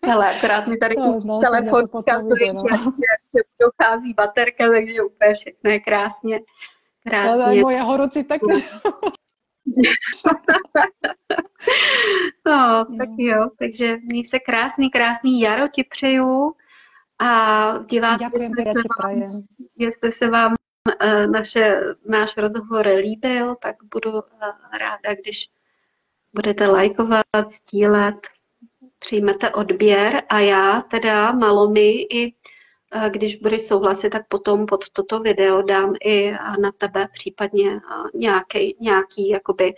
Hele, akorát mi tady telefon ukazuje, že dochází baterka, takže úplně všechno je krásně. Ale moja horúci taky. No, tak jo, takže měj se krásný jaro ti přeju a diváci, jestli se vám náš rozhovor líbil, tak budu ráda, když budete lajkovat, sdílet, přijmete odběr a já teda Malomy i když budeš souhlasit, tak potom pod toto video dám i na tebe případně nějaký jakoby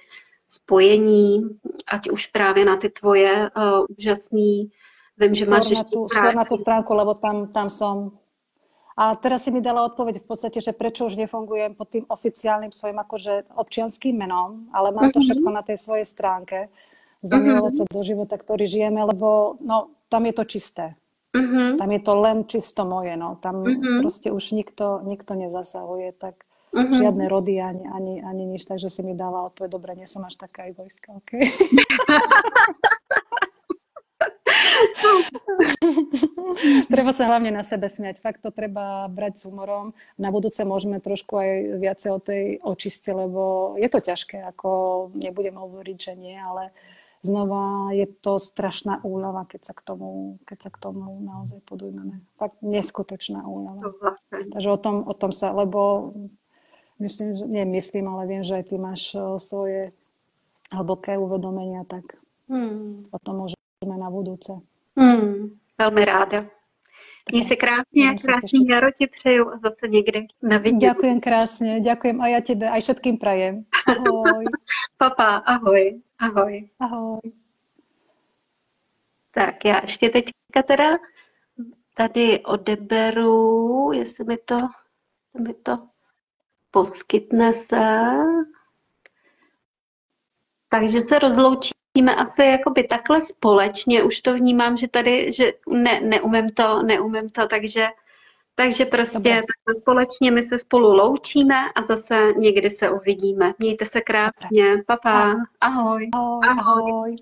spojení, ať už právě na ty tvoje úžasný, vím, že máš skôr na tú stránku, lebo tam som. A teraz si mi dala odpoveď v podstate, že prečo už nefungujem pod tým oficiálnym svojím akože občianským menom, ale mám to všetko na tej svojej stránke. Zamilovať sa do života, ktorý žijeme, lebo no, tam je to čisté. Tam je to len čisto moje, no. Tam proste už nikto nezasahuje, tak žiadne rody ani nič, takže si mi dala odpoveď, dobre, nie som až taká egoistka, okej? Treba sa hlavne na sebe smiať, fakt to treba brať s humorom. Na budúce môžeme trošku aj viacej o tej očiste, lebo je to ťažké, ako nebudem hovoriť, že nie, ale znova je to strašná úľava, keď sa k tomu naozaj podujmeme. Fakt neskutočná úľava. Takže o tom sa, lebo myslím, ale viem, že aj ty máš svoje hlboké uvedomenia, tak o tom môžeme na budúce. Veľmi ráda. Měj se krásně, krásný jaro ti přeju a zase někdy na vidění. Ďakujem krásne, ďakujem aj ja tebe, aj všetkým prajem. Ahoj. Papa, ahoj. Ahoj. Ahoj. Tak já ještě teďka teda tady odeberu, jestli mi to poskytne se. Takže se rozloučíme asi jakoby takhle společně. Už to vnímám, že tady, že neumím to, takže prostě takhle společně my se spolu loučíme a zase někdy se uvidíme. Mějte se krásně. Papa. Ahoj. Ahoj.